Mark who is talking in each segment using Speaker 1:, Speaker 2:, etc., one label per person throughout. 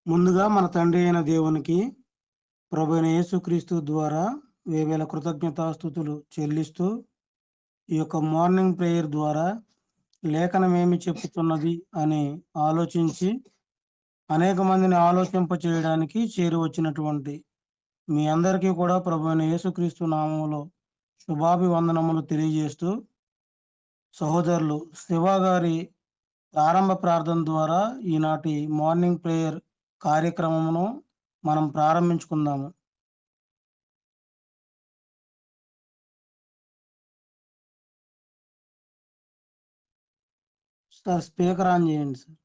Speaker 1: ముందుగా మన తండ్రి అయిన దేవునికి, ప్రభువైన యేసుక్రీస్తు ద్వారా వేవేల కృతజ్ఞతాస్తుతులు చెల్లిస్తూ, ఈ యొక్క మార్నింగ్ ప్రేయర్ ద్వారా లేఖనమేమి చెప్పుతున్నది అని ఆలోచించి, అనేక మందిని ఆలోచింపచేయడానికి చేరువచ్చినటువంటి మీ అందరికీ కూడా ప్రభువైన యేసుక్రీస్తు నామములో శుభాభివందనములు తెలియజేస్తూ, సహోదరులు శివ గారి ప్రారంభ ప్రార్థన ద్వారా ఈనాటి మార్నింగ్ ప్రేయర్ కార్యక్రమమును మనం ప్రారంభించుకుందాము. సార్ స్పీకర్ ఆన్ చేయండి సార్.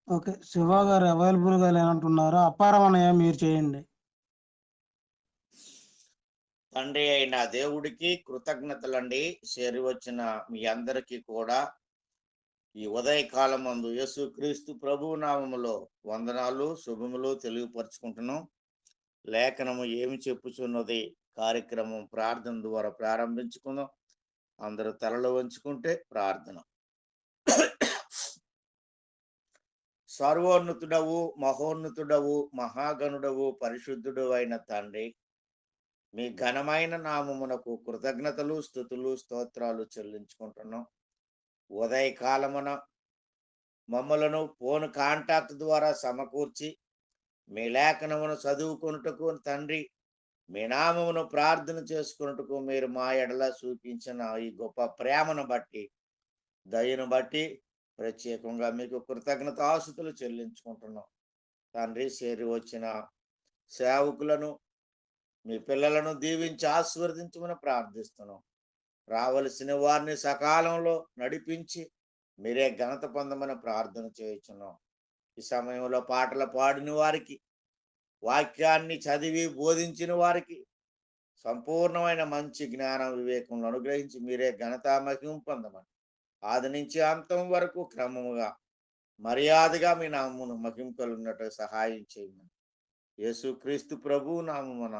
Speaker 1: ఓకే, శివ గారు అవైలబుల్గా లేనంటున్నారు. అప్పారమణయ్య మీరు చేయండి.
Speaker 2: తండ్రి అయిన దేవుడికి కృతజ్ఞతలండి. చేరి వచ్చిన మీ అందరికీ కూడా ఈ ఉదయకాలం మందు యేసుక్రీస్తు ప్రభు నామములో వందనాలు శుభములు తెలియపరుచుకుంటున్నాం. లేఖనము ఏమి చెప్పుచున్నది కార్యక్రమం ప్రార్థన ద్వారా ప్రారంభించుకుందాం. అందరూ తలలో వంచుకుంటే ప్రార్థన. సర్వోన్నతుడవు, మహోన్నతుడవు, మహాగణుడవు, పరిశుద్ధుడు అయిన తండ్రి, మీ ఘనమైన నామమునకు కృతజ్ఞతలు, స్తుతులు, స్తోత్రాలు చెల్లించుకుంటున్నాం. ఉదయకాలమున మమ్మలను ఫోన్ కాంటాక్ట్ ద్వారా సమకూర్చి మీ లేఖనమును చదువుకున్నట్టుకు తండ్రి, మీ నామమును ప్రార్థన చేసుకున్నట్టుకు మీరు మా ఎడల చూపించిన ఈ గొప్ప ప్రేమను బట్టి, దయను బట్టి ప్రత్యేకంగా మీకు కృతజ్ఞతాస్తుతులు చెల్లించుకుంటున్నాం. తండ్రి, చేరి వచ్చిన సేవకులను మీ పిల్లలను దీవించి ఆశీర్వదించమని ప్రార్థిస్తున్నాం. రావలసిన వారిని సకాలంలో నడిపించి మీరే ఘనత పొందమని ప్రార్థన చేయుచున్నాం. ఈ సమయంలో పాటలు పాడిన వారికి, వాక్యాన్ని చదివి బోధించిన వారికి సంపూర్ణమైన మంచి జ్ఞానం వివేకములను అనుగ్రహించి మీరే ఘనత మహిమ పొందమని, ఆది నుంచి అంతం వరకు క్రమముగా మర్యాదగా మీ నామమును మహిమ కలుగునట్టు సహాయం చేయమని యేసుక్రీస్తు ప్రభు నామమున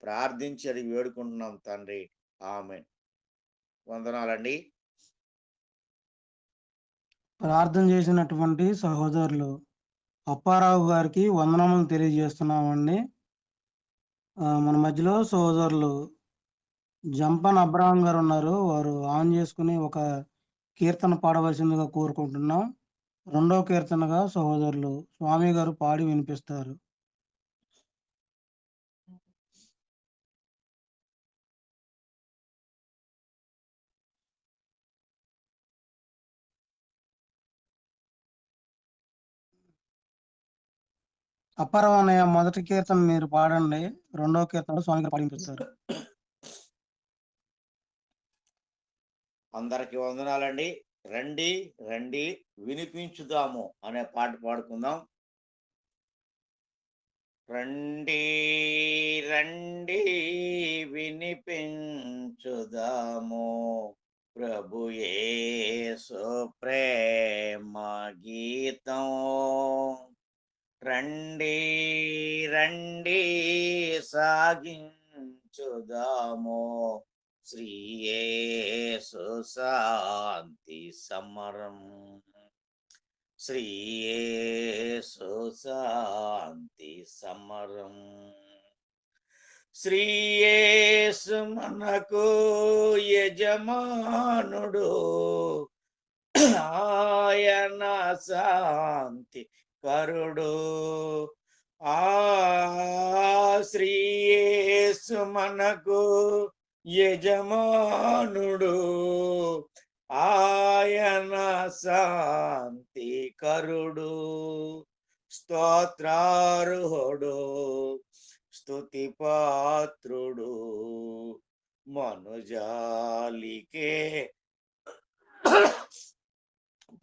Speaker 2: ప్రార్థించి అది వేడుకుంటున్నాం తండ్రి. ఆమేన్. వందనాలండి.
Speaker 1: ప్రార్థన చేసినటువంటి సహోదరులు అప్పారావు గారికి వందనములు తెలియజేస్తున్నామండి. మన మధ్యలో సహోదరులు జంపన్ అబ్రహాం గారు ఉన్నారు. వారు ఆన్ చేసుకుని ఒక కీర్తన పాడవలసిందిగా కోరుకుంటున్నాం. రెండవ కీర్తనగా సహోదరులు స్వామి గారు పాడి వినిపిస్తారు. అప్పారావు అన్నయ్య, మొదటి కీర్తన మీరు పాడండి. రెండవ కీర్తన స్వామి గారు పాడి వినిపిస్తారు.
Speaker 2: అందరికి వందనాలండి. రండి రండి వినిపించుదాము అనే పాట పాడుకుందాం. రండి రండి వినిపించుదాము ప్రభు యేసు ప్రేమ గీతం. రండి రండి సాగించుదాము శ్రీ యేసు శాంతి సమరం. శ్రీ యేసు శాంతి సమరం. శ్రీ యేసు మనకు యజమానుడు, ఆయన శాంతి కరుడు. ఆ శ్రీ యేసు మనకు యజమానుడు, ఆయన శాంతి కరుడు. స్తోత్రార్హుడు, స్తుతి పాత్రుడు, మనుజాలికే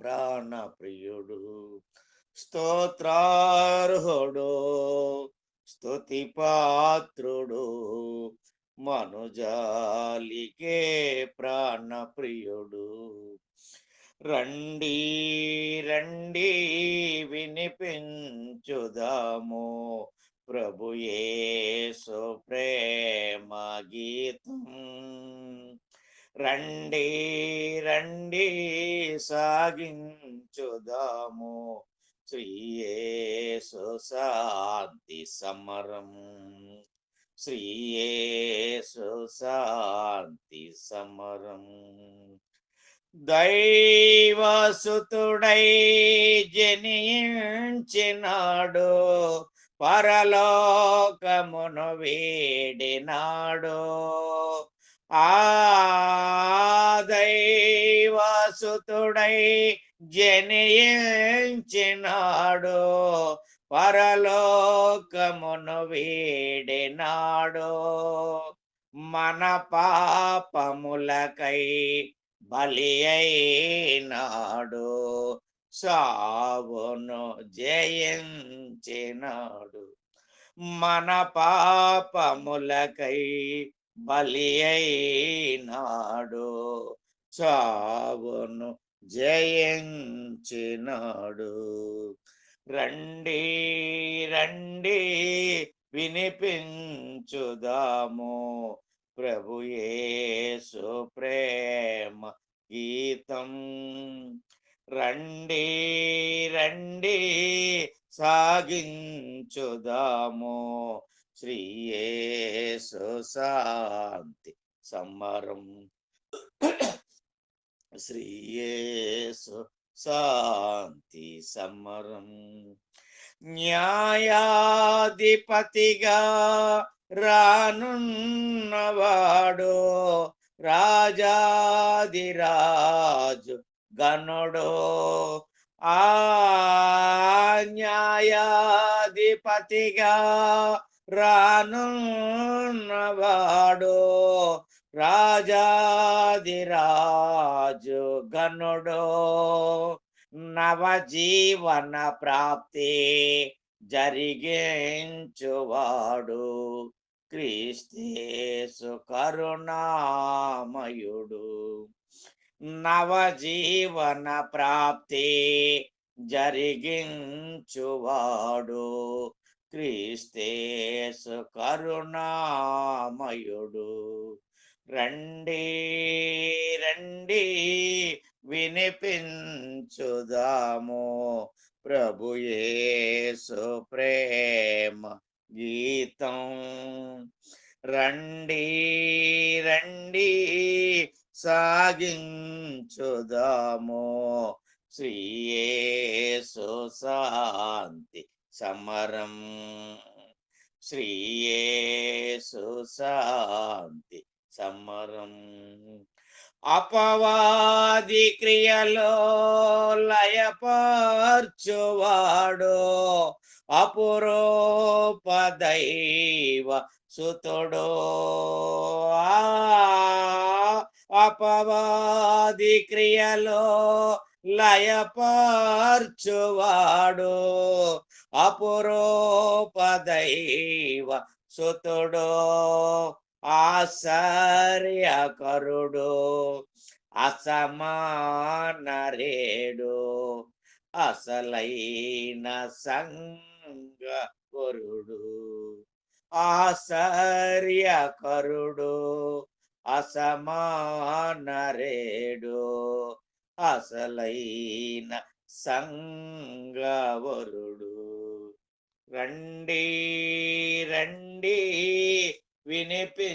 Speaker 2: ప్రాణ ప్రియుడు. స్తోత్రార్హుడు, స్తుతి పాత్రుడు, మనుజాలికే ప్రాణ ప్రియుడు. రండి రండి వినిపించుదాము ప్రభు యేసు ప్రేమ గీతం. రండి రండి సాగించుదాము శ్రీయేసు శాంతి సమరం. శ్రీయేసు శాంతి సమరం. దైవసుతుడై జనించినాడు, పరలోకమును వేడినాడు. ఆ దైవసుతుడై జనించినాడు, పరలోకమును వేడినాడు. మన పాపములకై బలి అయినాడు, సావును జయించినాడు. మన పాపములకై బలి అయినాడు, సావును జయించినాడు. రండి రండి వినిపించుదాము ప్రభు యేసు ప్రేమ గీతం. రండి రండి సాగించుదాము శ్రీయేసు శాంతి సమరం. శ్రీయేసు శాంతి సమరం. న్యాయాధిపతిగా రానున్నవాడు, రాజాదిరాజు గనుడు. ఆ న్యాయాధిపతిగా రానున్నవాడు, రాజాదిరాజు గనుడు. నవజీవన ప్రాప్తి జరిగించువాడు, క్రీస్తేసు కరుణామయుడు. నవజీవన ప్రాప్తి జరిగించువాడు, క్రీస్తేసు కరుణామయుడు. రండి రండి వినిపించుదాము ప్రభు యేసు ప్రేమ గీతం. రండి రండి సాగించుదాము శ్రీయేసు శాంతి సమరం. శ్రీయేసు శాంతి సమరం. అపవాది క్రియలో లయపర్చువాడు, అపురూప దైవ సుతుడు. అపవాది క్రియలో లయపర్చువాడు, అపురూప దైవ సుతుడు. ఆశ్చర్యకరుడు, అసమానరేడు, అసలైన సంగవరుడు. ఆశ్చర్యకరుడు, అసమానరేడు, అసలైన సంగవరుడు. రండి రండి వినిపించుదాము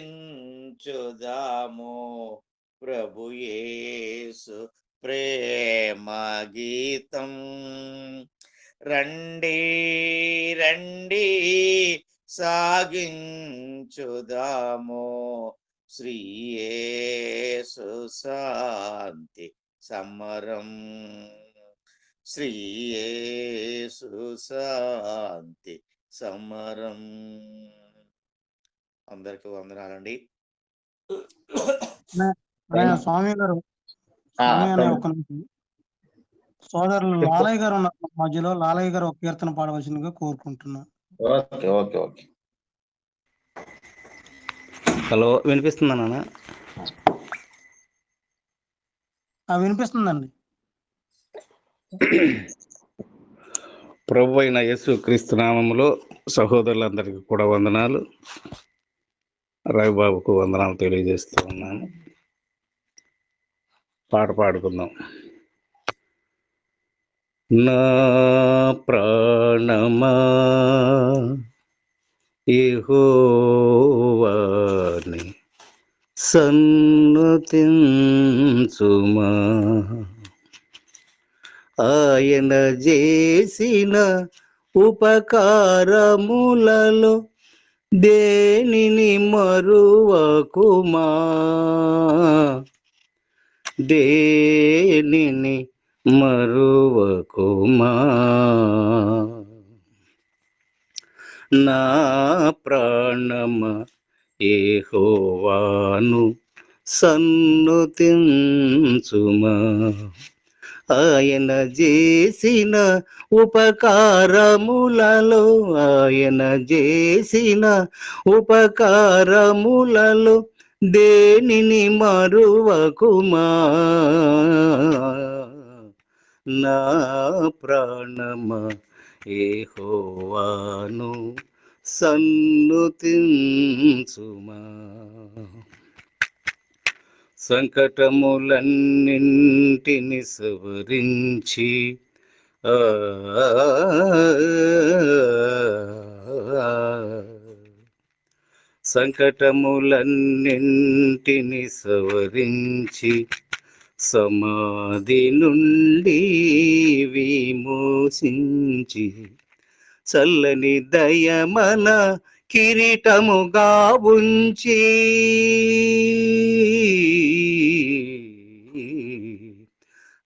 Speaker 2: ప్రభు యేసు ప్రేమ గీతం. రండి రండి సాగించుదాము శ్రీయేసు శాంతి సమరం. శ్రీయేసు శాంతి సమరం. అందరికి వందనాలండి.
Speaker 1: స్వామి గారు, ఒక నిమిషం. సోదరులు లాలయ్య గారు ఉన్నారు మధ్యలో. లాలయ్య గారు ఒక కీర్తన పాడవలసిందిగా కోరుకుంటున్నాను.
Speaker 3: Okay okay okay.
Speaker 4: హలో, వినిపిస్తుందా నాన్న?
Speaker 1: వినిపిస్తుందండి.
Speaker 4: ప్రభు అయిన యేసు క్రీస్తు నామములో సహోదరులందరికీ కూడా వందనాలు. రవిబాబుకు వందనాలు తెలియజేస్తూ ఉన్నాను. పాట పాడుకుందాం. నా ప్రాణమా యెహోవాని సన్నుతించుమా, ఆయన చేసిన ఉపకారములలో దేనిని మరువకుమా, దేనిని మరువకుమా. నా ప్రాణమా యెహోవాను సన్నుతించుమా, ఆయన చేసిన ఉపకారములలో, ఆయన చేసిన ఉపకారములలో దేనిని మరువకుమా. నా ప్రాణమా యెహోవాను సన్నుతించుమా, సంకటములన్నింటిని సవరించి సంకటములన్నింటిని సవరించి సమాధి నుండి విమోచించి చల్లని దయమన కిరీటముగా ఉంచి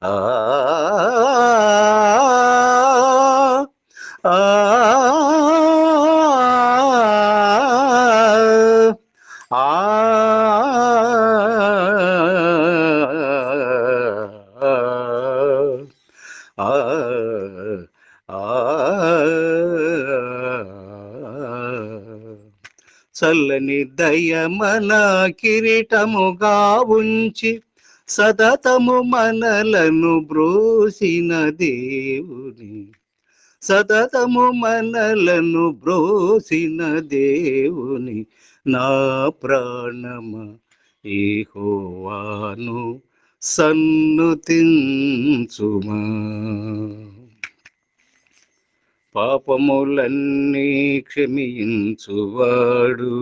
Speaker 4: ఆ ఆ చల్లని దయమన కిరీటముగా ఉంచి సతతము మనలను బ్రోసిన దేవుని, సతతము మనలను బ్రోసిన దేవుని, నా ప్రాణమా యెహోవాను సన్నుతించుమా, పాపములన్నీ క్షమించువాడు,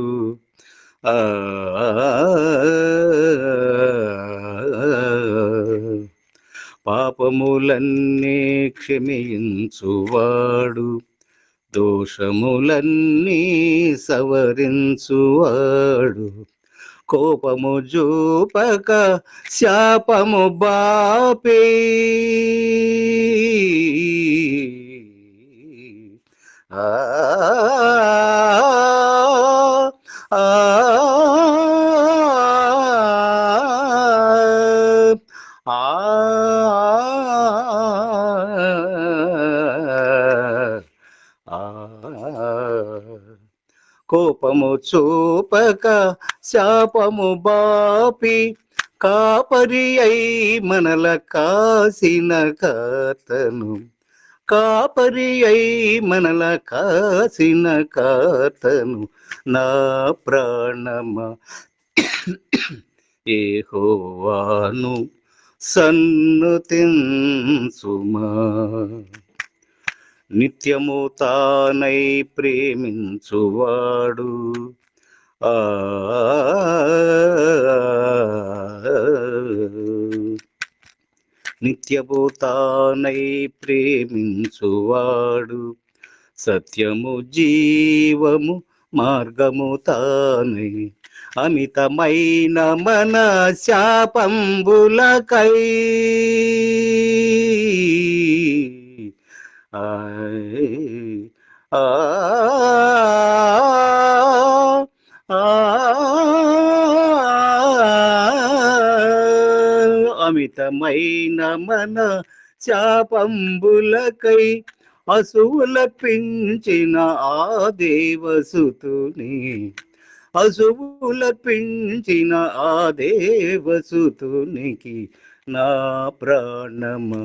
Speaker 4: పాపములన్నీ క్షమించువాడు, దోషములన్నీ సవరించువాడు, కోపము జూపక శాపము బాపే ఆ ఆ కోపము చూపక శాపము బాపి కాపరి అయి మనల కాసిన కర్తను, కాపరి అయి మనల కాసిన కర్తను, నా ప్రాణమా యెహోవాను సన్నుతించుమా, నిత్యము తానై ప్రేమించువాడు, నిత్యము తానై ప్రేమించువాడు, సత్యము జీవము మార్గము తానై అమితమైన మన శాపంబులకై అమితమైన మన శాపంబులకై అసువులర్పించిన ఆ దేవసుతుని, అసువులర్పించిన ఆ దేవసుతునికి, నా ప్రాణమా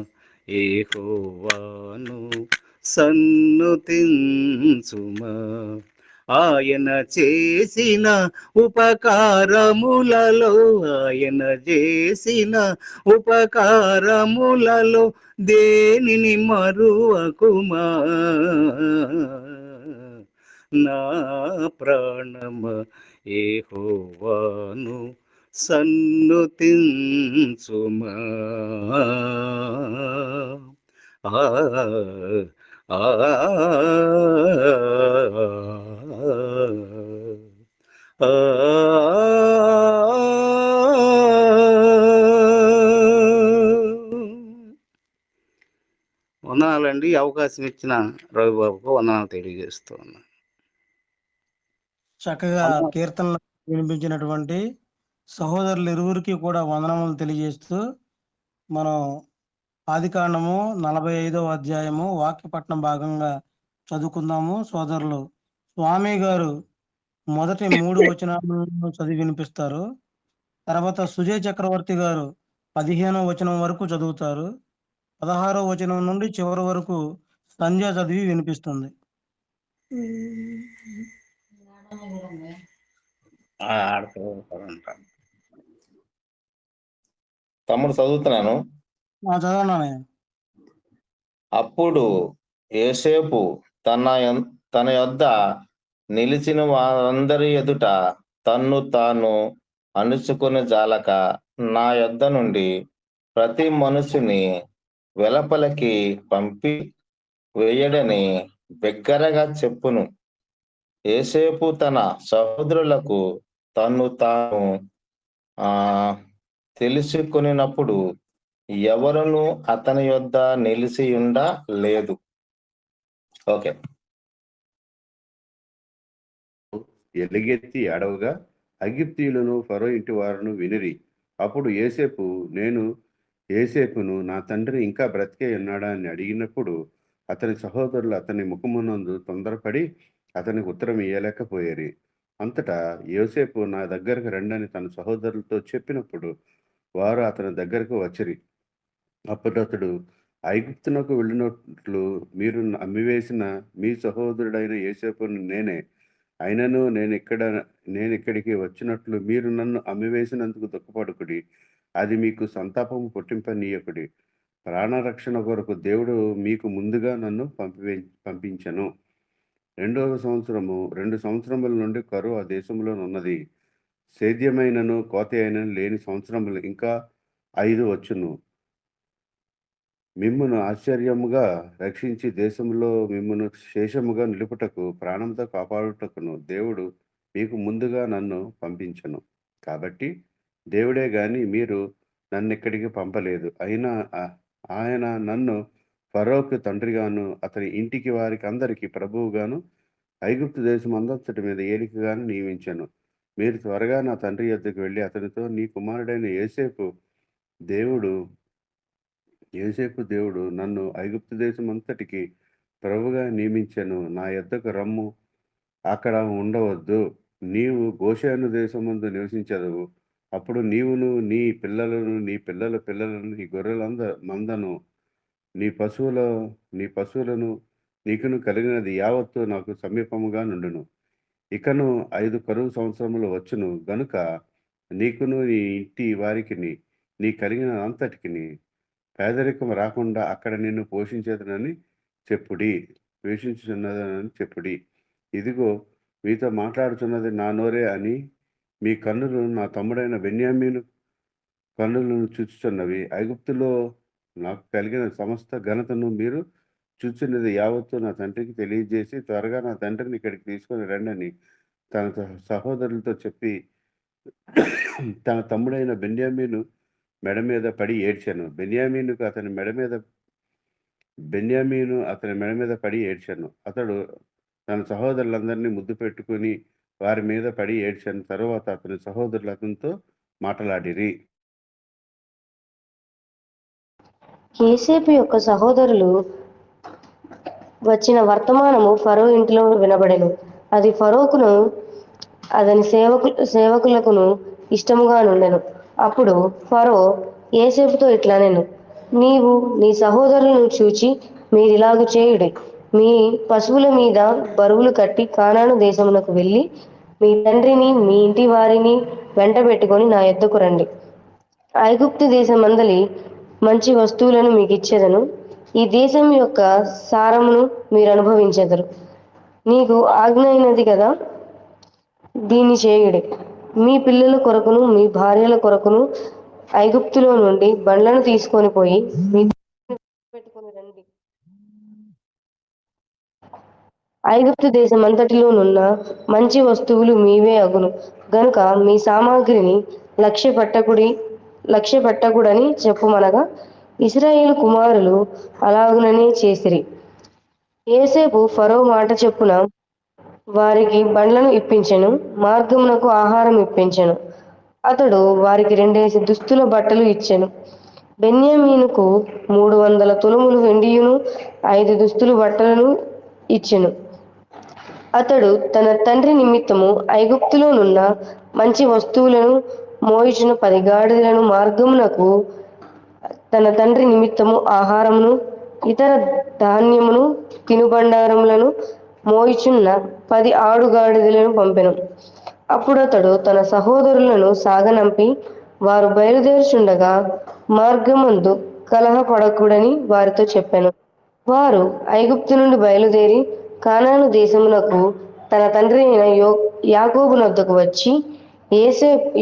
Speaker 4: యెహోవాను సన్నుతించుమా, ఆయన చేసిన ఉపకారములలో, ఆయన చేసిన ఉపకారములలో దేనిని మరువకుమా. నా ప్రాణమ యెహోవాను సన్నుతించుమా. ఆ ఆ ఆ వందనాలండి. అవకాశం ఇచ్చిన రవిబాబుకు వందనాలు తెలియజేస్తూ ఉన్నా.
Speaker 1: చక్కగా కీర్తనలు వినిపించినటువంటి సహోదరులు ఇరువురికి కూడా వందనములు తెలియజేస్తూ మనం ఆదికాండము 45వ అధ్యాయము వాక్యపట్నం భాగంగా చదువుకుందాము. సోదరులు స్వామి గారు మొదటి 3 వచనాలను చదివి వినిపిస్తారు. తర్వాత సుజయ్ చక్రవర్తి గారు 15వ వచనం వరకు చదువుతారు. 16వ వచనం నుండి చివరి వరకు సంధ్య చదివి వినిపిస్తుంది.
Speaker 2: తమ్ముడు చదువుతున్నాను.
Speaker 1: చదవనానే.
Speaker 2: అప్పుడు యోసేపు తన యొద్ద నిలిచిన వారందరి ఎదుట తన్ను తాను అణుచుకుని జాలక, నా యొద్ద నుండి ప్రతి మనుషుని వెలపలకి పంపి వేయడని బిగ్గరగా చెప్పును. యోసేపు తన సహోదరులకు తన్ను తాను తెలుసుకొనినప్పుడు ఎవరును అతని యొద్ద నిలిచియుండ లేదు. ఓకే.
Speaker 3: ఎలుగెత్తి ఏడవగా ఐగుప్తీయులను ఫరో ఇంటి వారును వినిరి. అప్పుడు యోసేపును నా తండ్రి ఇంకా బ్రతికే ఉన్నాడా అని అడిగినప్పుడు అతని సహోదరులు అతని ముఖమునందు తొందరపడి అతనికి ఉత్తరం ఇయ్యలేకపోయేరి. అంతటా యోసేపు నా దగ్గరకు రండని తన సహోదరులతో చెప్పినప్పుడు వారు అతని దగ్గరకు వచ్చిరి. అప్పుడు అతడు, ఐగుప్తునకు వెళ్ళినట్లు మీరు అమ్మివేసిన మీ సహోదరుడైన యోసేపును నేనే. అయినను నేను ఇక్కడికి వచ్చినట్లు మీరు నన్ను అమ్మివేసినందుకు దుఃఖపడుకుడి. అది మీకు సంతాపము పుట్టింపనీయకుడి. ప్రాణరక్షణ కొరకు దేవుడు మీకు ముందుగా నన్ను పంపించను. 2 సంవత్సరముల నుండి కరువు ఆ దేశంలో ఉన్నది. సేద్యమైనను కోత అయినను లేని సంవత్సరములు ఇంకా 5 వచ్చును. మిమ్మును ఆశ్చర్యముగా రక్షించి దేశంలో మిమ్మును శేషముగా నిలుపుటకు ప్రాణంతో కాపాడుటకును దేవుడు మీకు ముందుగా నన్ను పంపించను. కాబట్టి దేవుడే గాని మీరు నన్ను ఇక్కడికి పంపలేదు. అయినా ఆయన నన్ను ఫరోకు తండ్రిగాను అతని ఇంటికి వారికి అందరికీ ప్రభువుగాను ఐగుప్తు దేశం అంతటి మీద ఏలికగాను నియమించను. మీరు త్వరగా నా తండ్రి యొద్దకు వెళ్ళి అతనితో, నీ కుమారుడైన యోసేపు దేవుడు నన్ను ఐగుప్తు దేశం అంతటికి ప్రభుగా నియమించను. నా యొద్దకు రమ్ము, అక్కడ ఉండవద్దు. నీవు గోషేను దేశమందు నివసించదవు. అప్పుడు నీవును నీ పిల్లలను నీ పిల్లల పిల్లలను నీ గొర్రెల మందను నీ పశువులను నీకును కలిగినది యావత్తు నాకు సమీపముగా నుండును. ఇకను 5 కరువు సంవత్సరములు వచ్చును గనుక నీకును నీ ఇంటి వారికి నీ కలిగిన అంతటికి పేదరికం రాకుండా అక్కడ నిన్ను పోషించుచున్నదని చెప్పుడి. ఇదిగో మీతో మాట్లాడుతున్నది నా నోరే అని మీ కన్నులు నా తమ్ముడైన బెన్యామీను కన్నులను చూచుచున్నవి. ఐగుప్తులో నాకు కలిగిన సమస్త ఘనతను మీరు చూచున్నది యావత్తు నా తండ్రికి తెలియజేసి త్వరగా నా తండ్రిని ఇక్కడికి తీసుకొని రండని తన సహోదరులతో చెప్పి తన తమ్ముడైన బెన్యామీను మెడ మీద పడి ఏడ్చాను. బెన్యామీను అతని మెడ మీద పడి ఏడ్చాను. అతడు తన సహోదరులందరినీ ముద్దు పెట్టుకుని వారి మీద పడి ఏడ్చాను. తరువాత అతని సహోదరులు అతనితో మాట్లాడిరి.
Speaker 5: యోసేపు యొక్క సహోదరులు వచ్చిన వర్తమానము ఫరో ఇంటిలో వినబడెను. అది ఫరోకును అతని సేవకులకును ఇష్టముగా నుండెను. అప్పుడు ఫరో యోసేపుతో ఇట్లనెను, నీవు నీ సహోదరులను చూచి మీరిలాగు చేయుడి. మీ పశువుల మీద బరువులు కట్టి కానాను దేశమునకు వెళ్ళి మీ తండ్రిని మీ ఇంటి వారిని వెంట పెట్టుకొని నా యొద్దకు రండి. ఐగుప్తు దేశమందలి మంచి వస్తువులను మీకు ఇచ్చేదను. ఈ దేశం యొక్క సారమును మీరు అనుభవించెదరు. నీకు ఆజ్ఞ అయినది కదా, దీన్ని చేయుడి. మీ పిల్లల కొరకును మీ భార్యల కొరకును ఐగుప్తులో నుండి బండ్లను తీసుకొని పోయి మీ పెట్టుకొని రండి. ఐగుప్తు దేశమంతటిలోనున్న మంచి వస్తువులు మీవే అగును గనుక మీ సామాగ్రిని లక్ష్య పెట్టకుడని చెప్పుమనగా ఇశ్రాయేలు కుమారులు అలాగుననే చేసిరి. యోసేపు ఫరో మాట చెప్పున వారికి బండ్లను ఇప్పించెను, మార్గమునకు ఆహారం ఇప్పించెను. అతడు వారికి 2 దుస్తుల బట్టలు ఇచ్చెను. బెన్యామీనుకు 300 తులములు వెండియును 5 దుస్తుల బట్టలను ఇచ్చెను. అతడు తన తండ్రి నిమిత్తము ఐగుప్తులోనున్న మంచి వస్తువులను మోయుచున్న 10 గాడిదలను, మార్గమునకు తన తండ్రి నిమిత్తము ఆహారమును ఇతర ధాన్యమును తినుబండారములను మోయుచున్న 10 ఆడుగాడిదలను పంపెను. అప్పుడతడు తన సహోదరులను సాగనంపి వారు బయలుదేరుచుండగా మార్గమందు కలహపడకూడని వారితో చెప్పెను. వారు ఐగుప్తు నుండి బయలుదేరి కానాను దేశమునకు తన తండ్రి అయిన యాకోబునొద్దకు వచ్చి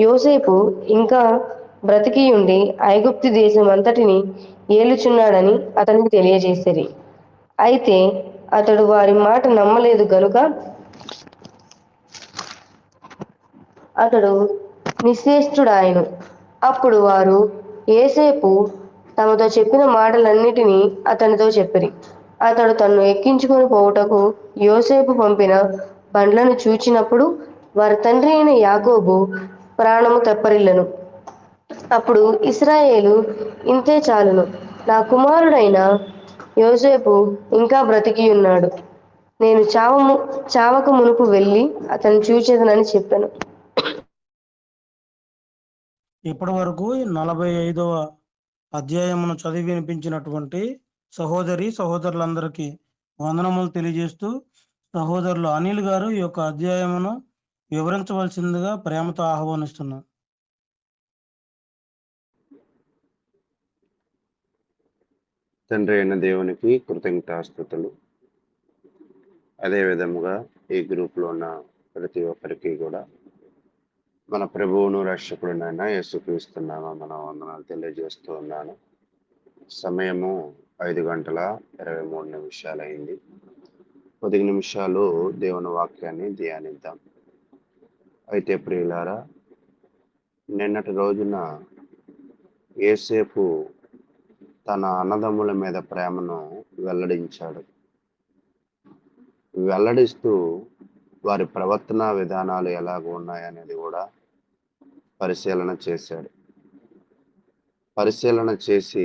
Speaker 5: యోసేపు ఇంకా బ్రతికియుండి ఐగుప్తు దేశం అంతటిని ఏలుచున్నాడని అతనికి తెలియజేసిరి. అయితే అతడు వారి మాట నమ్మలేదు గనుక అతడు నిశ్చేష్టుడాయెను. అప్పుడు వారు యోసేపు తమతో చెప్పిన మాటలన్నిటినీ అతనితో చెప్పిరి. అతడు తన్ను ఎక్కించుకొని పోవుటకు యోసేపు పంపిన బండ్లను చూచినప్పుడు వారి తండ్రి అయిన యాకోబు ప్రాణము తెప్పరిల్లెను. అప్పుడు ఇశ్రాయేలు, ఇంతే చాలును, నా కుమారుడైన యోసేపు ఇంకా బ్రతికియున్నాడు. నేను చావక మునుపు వెళ్ళి అతన్ని చూచెదనని చెప్పెను.
Speaker 1: ఇప్పటి వరకు 45వ అధ్యాయమును చదివి వినిపించినటువంటి సహోదరులందరికీ వందనములు తెలియజేస్తూ, సహోదరులు అనిల్ గారు ఈ యొక్క అధ్యాయమును వివరించవలసిందిగా ప్రేమతో ఆహ్వానిస్తున్నాను.
Speaker 3: తండ్రి అయిన దేవునికి కృతజ్ఞతాస్తుతులు. అదే విధముగా ఈ గ్రూప్లో ఉన్న ప్రతి ఒక్కరికి కూడా మన ప్రభువును రక్షకుడినైనా యేసుక్రీస్తున్నామా మన వందనాలు తెలియజేస్తూ ఉన్నాను. సమయము 5:23 అయింది. 10 నిమిషాలు దేవుని వాక్యాన్ని ధ్యానిద్దాం. అయితే ప్రియులారా, నిన్నటి రోజున యోసేపు తన అన్నదమ్ముల మీద ప్రేమను వెల్లడిస్తూ వారి ప్రవర్తన విధానాలు ఎలాగ ఉన్నాయనేది కూడా పరిశీలన చేసి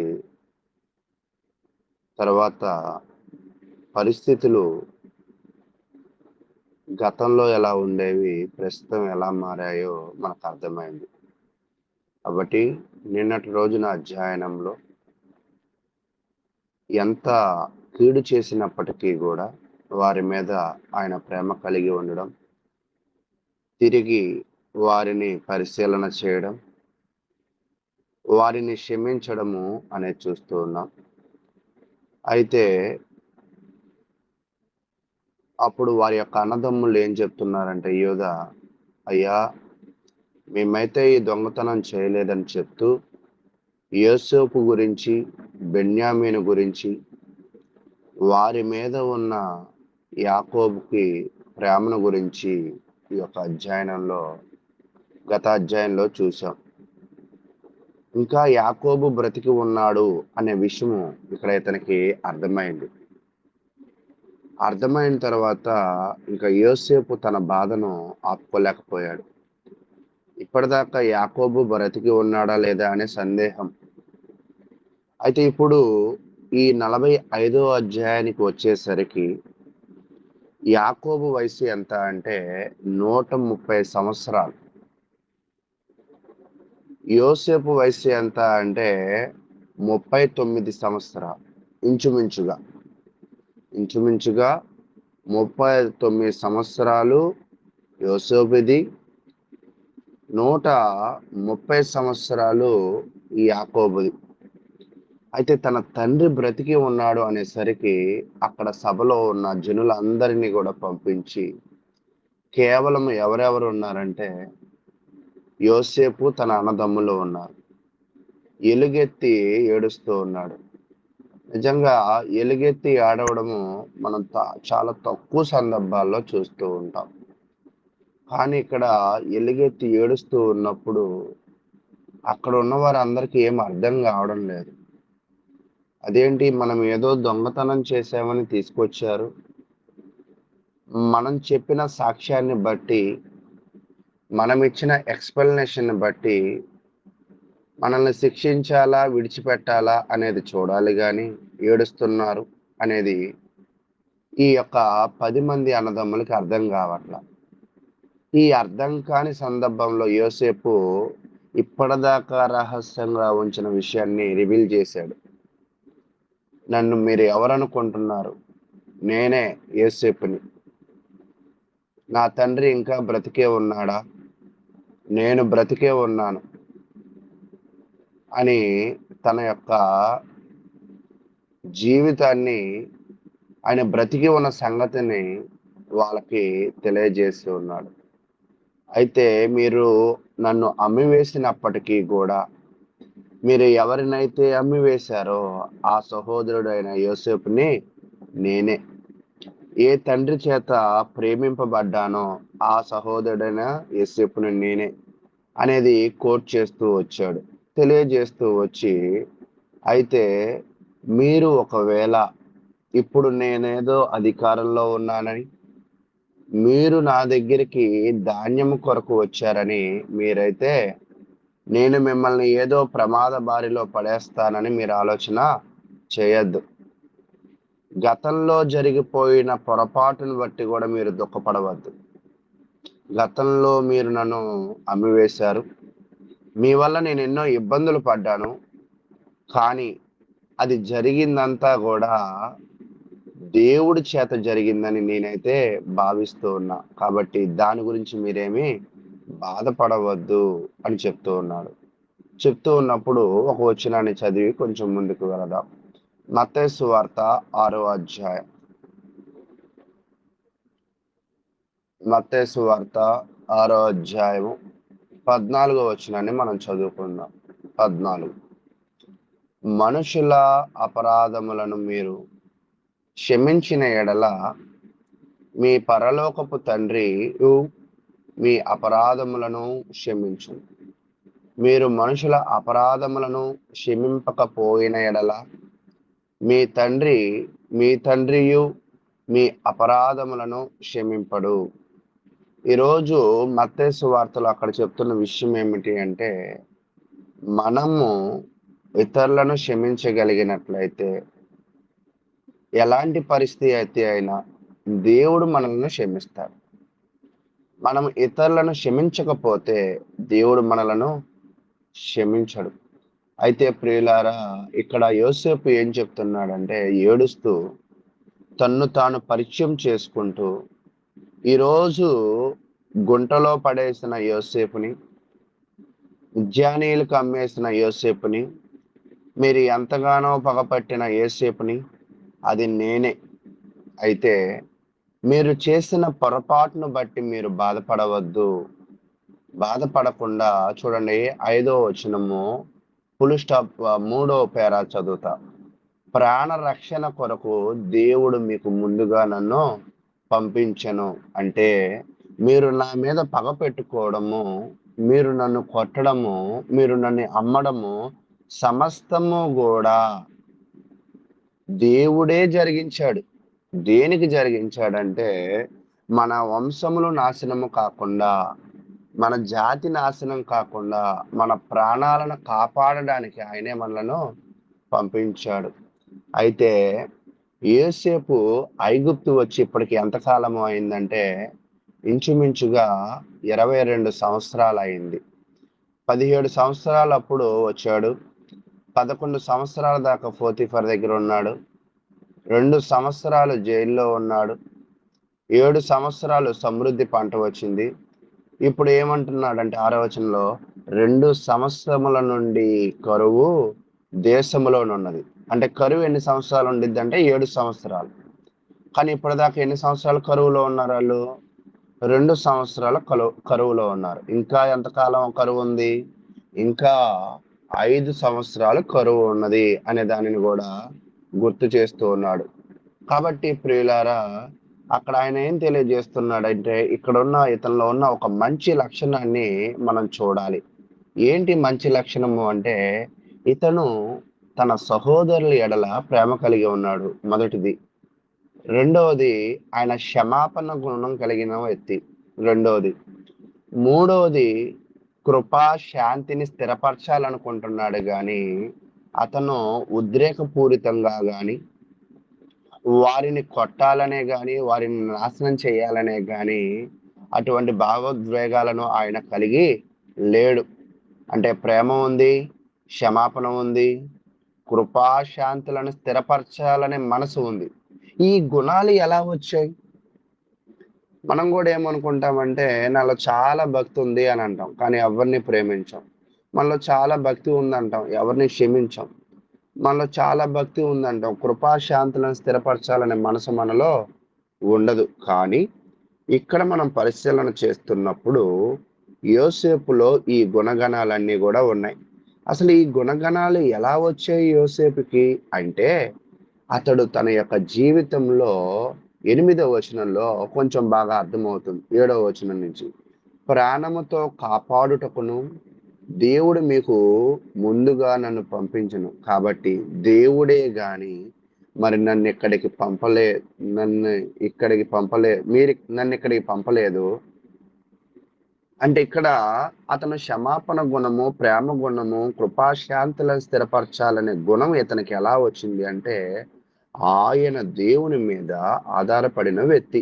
Speaker 3: తర్వాత పరిస్థితులు గతంలో ఎలా ఉండేవి, ప్రస్తుతం ఎలా మారాయో మనకు అర్థమైంది. కాబట్టి నిన్నటి రోజున అధ్యయనంలో ఎంత కీడు చేసినప్పటికీ కూడా వారి మీద ఆయన ప్రేమ కలిగి ఉండడం, తిరిగి వారిని పరిశీలన చేయడం, వారిని క్షమించడము అనేది చూస్తూ ఉన్నాం. అయితే అప్పుడు వారి యొక్క అన్నదమ్ములు ఏం చెప్తున్నారంటే, యోధా, అయ్యా మేమైతే ఈ దొంగతనం చేయలేదని చెప్తూ యోసేపు గురించి, బెన్యామీను గురించి, వారి మీద ఉన్న యాకోబుకి ప్రేమను గురించి ఈ యొక్క గత అధ్యాయంలో చూసాం. ఇంకా యాకోబు బ్రతికి ఉన్నాడు అనే విషయము ఇక్కడ ఇతనికి అర్థమైన తర్వాత ఇంకా యోసేపు తన బాధను ఆపుకోలేకపోయాడు. ఇప్పటిదాకా యాకోబు బ్రతికి ఉన్నాడా లేదా అనే సందేహం. అయితే ఇప్పుడు ఈ 45వ అధ్యాయానికి వచ్చేసరికి యాకోబు వయసు ఎంత అంటే 130 సంవత్సరాలు. యోసేపు వయసు ఎంత అంటే 39 సంవత్సరాలు ఇంచుమించుగా.
Speaker 6: ఇంచుమించుగా 39 సంవత్సరాలు యోసేపుది, 130 సంవత్సరాలు ఈ యాకోబుది. అయితే తన తండ్రి బ్రతికి ఉన్నాడు అనేసరికి అక్కడ సభలో ఉన్న జనులందరినీ కూడా పంపించి, కేవలం ఎవరెవరు ఉన్నారంటే యోసేపు తన అన్నదమ్ములు ఉన్నారు. ఎలుగెత్తి ఏడుస్తూ ఉన్నాడు. నిజంగా ఎలుగెత్తి ఏడవడము మనం చాలా తక్కువ సందర్భాల్లో చూస్తూ ఉంటాం. కానీ ఇక్కడ ఎలుగెత్తి ఏడుస్తూ ఉన్నప్పుడు అక్కడ ఉన్న వారందరికీ ఏం అర్థం కావడం లేదు. అదేంటి, మనం ఏదో దొంగతనం చేసామని తీసుకొచ్చారు, మనం చెప్పిన సాక్ష్యాన్ని బట్టి, మనం ఇచ్చిన ఎక్స్ప్లెనేషన్ బట్టి మనల్ని శిక్షించాలా విడిచిపెట్టాలా అనేది చూడాలి, కానీ ఏడుస్తున్నారు అనేది ఈ యొక్క 10 మంది అన్నదమ్ములకి అర్థం కావట్లా. ఈ అర్థం కాని సందర్భంలో యోసేపు ఇప్పటిదాకా రహస్యంగా ఉంచిన విషయాన్ని రివీల్ చేశాడు. నన్ను మీరు ఎవరనుకుంటున్నారు? నేనే యోసేపుని. నా తండ్రి ఇంకా బ్రతికే ఉన్నాడా? నేను బ్రతికే ఉన్నాను అని తన యొక్క జీవితాన్ని, ఆయన బ్రతికి ఉన్న సంగతిని వాళ్ళకి తెలియజేసి ఉన్నాడు. అయితే మీరు నన్ను అమ్మివేసినప్పటికీ కూడా, మీరు ఎవరినైతే అమ్మివేశారో ఆ సహోదరుడైన యోసేపుని నేనే. ఏ తండ్రి చేత ప్రేమింపబడ్డానో ఆ సహోదరుడైన యోసేపుని నేనే అనేది కోట్ చేస్తూ వచ్చాడు, తెలియజేస్తూ వచ్చి, అయితే మీరు ఒకవేళ ఇప్పుడు నేనేదో అధికారంలో ఉన్నానని, మీరు నా దగ్గరికి ధాన్యము కొరకు వచ్చారని మీరైతే నేను మిమ్మల్ని ఏదో ప్రమాద బారిలో పడేస్తానని మీరు ఆలోచన చేయొద్దు. గతంలో జరిగిపోయిన పొరపాటును బట్టి కూడా మీరు దుఃఖపడవద్దు. గతంలో మీరు నన్ను అమ్మివేశారు, మీ వల్ల నేను ఎన్నో ఇబ్బందులు పడ్డాను, కానీ అది జరిగిందంతా కూడా దేవుడి చేత జరిగిందని నేనైతే భావిస్తూ ఉన్నా. కాబట్టి దాని గురించి మీరేమీ బాధపడవద్దు అని చెప్తూ ఉన్నాడు. చెప్తూ ఉన్నప్పుడు ఒక వచనాన్ని చదివి కొంచెం ముందుకు వెళదాం. మత్తయి సువార్త 6వ అధ్యాయం. మత్తయి సువార్త 6వ అధ్యాయము 14వ వచనాన్ని మనం చదువుకుందాం. 14. మనుషుల అపరాధములను మీరు క్షమించిన ఎడల మీ పరలోకపు తండ్రి మీ అపరాధములను క్షమించు. మీరు మనుషుల అపరాధములను క్షమింపకపోయిన ఎడల మీ తండ్రియు మీ అపరాధములను క్షమింపడు. ఈరోజు మత్తయి సువార్తలో అక్కడ చెప్తున్న విషయం ఏమిటి అంటే, మనము ఇతరులను క్షమించగలిగినట్లయితే, ఎలాంటి పరిస్థితి అయితే అయినా దేవుడు మనల్ని క్షమిస్తాడు. మనం ఇతరులను క్షమించకపోతే దేవుడు మనలను క్షమించడు. అయితే ప్రియులారా, ఇక్కడ యోసేపు ఏం చెప్తున్నాడంటే, ఏడుస్తూ తన్ను తాను పరిచయం చేసుకుంటూ, ఈరోజు గుంటలో పడేసిన యోసేపుని, ఉద్యానీయులకు అమ్మేసిన యోసేపుని, మీరు ఎంతగానో పగపట్టిన యోసేపుని, అది నేనే. అయితే మీరు చేసిన పొరపాటును బట్టి మీరు బాధపడవద్దు. బాధపడకుండా చూడండి, 5వ వచనము ఫుల్ స్టాప్ 3వ పేరా చదువుతా. ప్రాణ రక్షణ కొరకు దేవుడు మీకు ముందుగా నన్ను పంపించెను. అంటే మీరు నా మీద పగ పెట్టుకోవడము, మీరు నన్ను కొట్టడము, మీరు నన్ను అమ్మడము సమస్తము కూడా దేవుడే జరిగించాడు. దేనికి జరిగించాడంటే, మన వంశములు నాశనము కాకుండా, మన జాతి నాశనం కాకుండా, మన ప్రాణాలను కాపాడడానికి ఆయనే మనలను పంపించాడు. అయితే యోసేపు ఐగుప్తు వచ్చి ఇప్పటికి ఎంతకాలము అయిందంటే, ఇంచుమించుగా 22 సంవత్సరాలు అయింది. 17 సంవత్సరాలు అప్పుడు వచ్చాడు. 11 సంవత్సరాల దాకా పోతీఫర్ దగ్గర ఉన్నాడు. 2 సంవత్సరాలు జైల్లో ఉన్నాడు. 7 సంవత్సరాలు సమృద్ధి పంట వచ్చింది. ఇప్పుడు ఏమంటున్నాడంటే 6వ వచనంలో 2 సంవత్సరముల నుండి కరువు దేశంలోనున్నది. అంటే కరువు ఎన్ని సంవత్సరాలు ఉండిద్ది అంటే 7 సంవత్సరాలు. కానీ ఇప్పటిదాకా ఎన్ని సంవత్సరాలు కరువులో ఉన్నారు వాళ్ళు? 2 సంవత్సరాల కరువులో ఉన్నారు. ఇంకా ఎంతకాలం కరువు ఉంది? ఇంకా 5 సంవత్సరాలు కరువు ఉన్నది అనే దానిని కూడా గుర్తు చేస్తూ ఉన్నాడు. కాబట్టి ప్రియులారా, అక్కడ ఆయన ఏం తెలియజేస్తున్నాడంటే ఇక్కడున్న ఇతనిలో ఉన్న ఒక మంచి లక్షణాన్ని మనం చూడాలి. ఏంటి మంచి లక్షణము అంటే, ఇతను తన సహోదరుల ఎడల ప్రేమ కలిగి ఉన్నాడు, మొదటిది. రెండవది, ఆయన క్షమాపణ గుణం కలిగిన వ్యక్తి, రెండవది. మూడవది, కృపా శాంతిని స్థిరపరచాలనుకుంటున్నాడు గాని అతను ఉద్రేకపూరితంగా గాని వారిని కొట్టాలనే గాని వారిని నాశనం చేయాలనే గాని అటువంటి భావోద్వేగాలను ఆయన కలిగి లేడు. అంటే ప్రేమ ఉంది, క్షమాపణ ఉంది, కృపా శాంతులను స్థిరపరచాలనే మనసు ఉంది. ఈ గుణాలు ఎలా వచ్చాయి? మనం కూడా ఏమనుకుంటామంటే నాలో చాలా భక్తి ఉంది అని అంటాం, కానీ ఎవరిని ప్రేమించాం. మనలో చాలా భక్తి ఉందంటాం, ఎవరిని క్షమించాం. మనలో చాలా భక్తి ఉందంటాం, కృపా శాంతులను స్థిరపరచాలనే మనసు మనలో ఉండదు. కానీ ఇక్కడ మనం పరిశీలన చేస్తున్నప్పుడు యోసేపులో ఈ గుణగణాలన్నీ కూడా ఉన్నాయి. అసలు ఈ గుణగణాలు ఎలా వచ్చాయి యోసేపుకి అంటే, అతడు తన యొక్క జీవితంలో 8వ వచనంలో కొంచెం బాగా అర్థమవుతుంది. 7వ వచనం నుంచి, ప్రాణముతో కాపాడుటకును దేవుడు మీకు ముందుగా నన్ను పంపించును, కాబట్టి దేవుడే గాని మరి నన్ను ఇక్కడికి పంపలేదు. అంటే ఇక్కడ అతను క్షమాపణ గుణము, ప్రేమ గుణము, కృపాశాంతులను స్థిరపరచాలనే గుణం ఇతనికి ఎలా వచ్చింది అంటే, ఆయన దేవుని మీద ఆధారపడిన వ్యక్తి.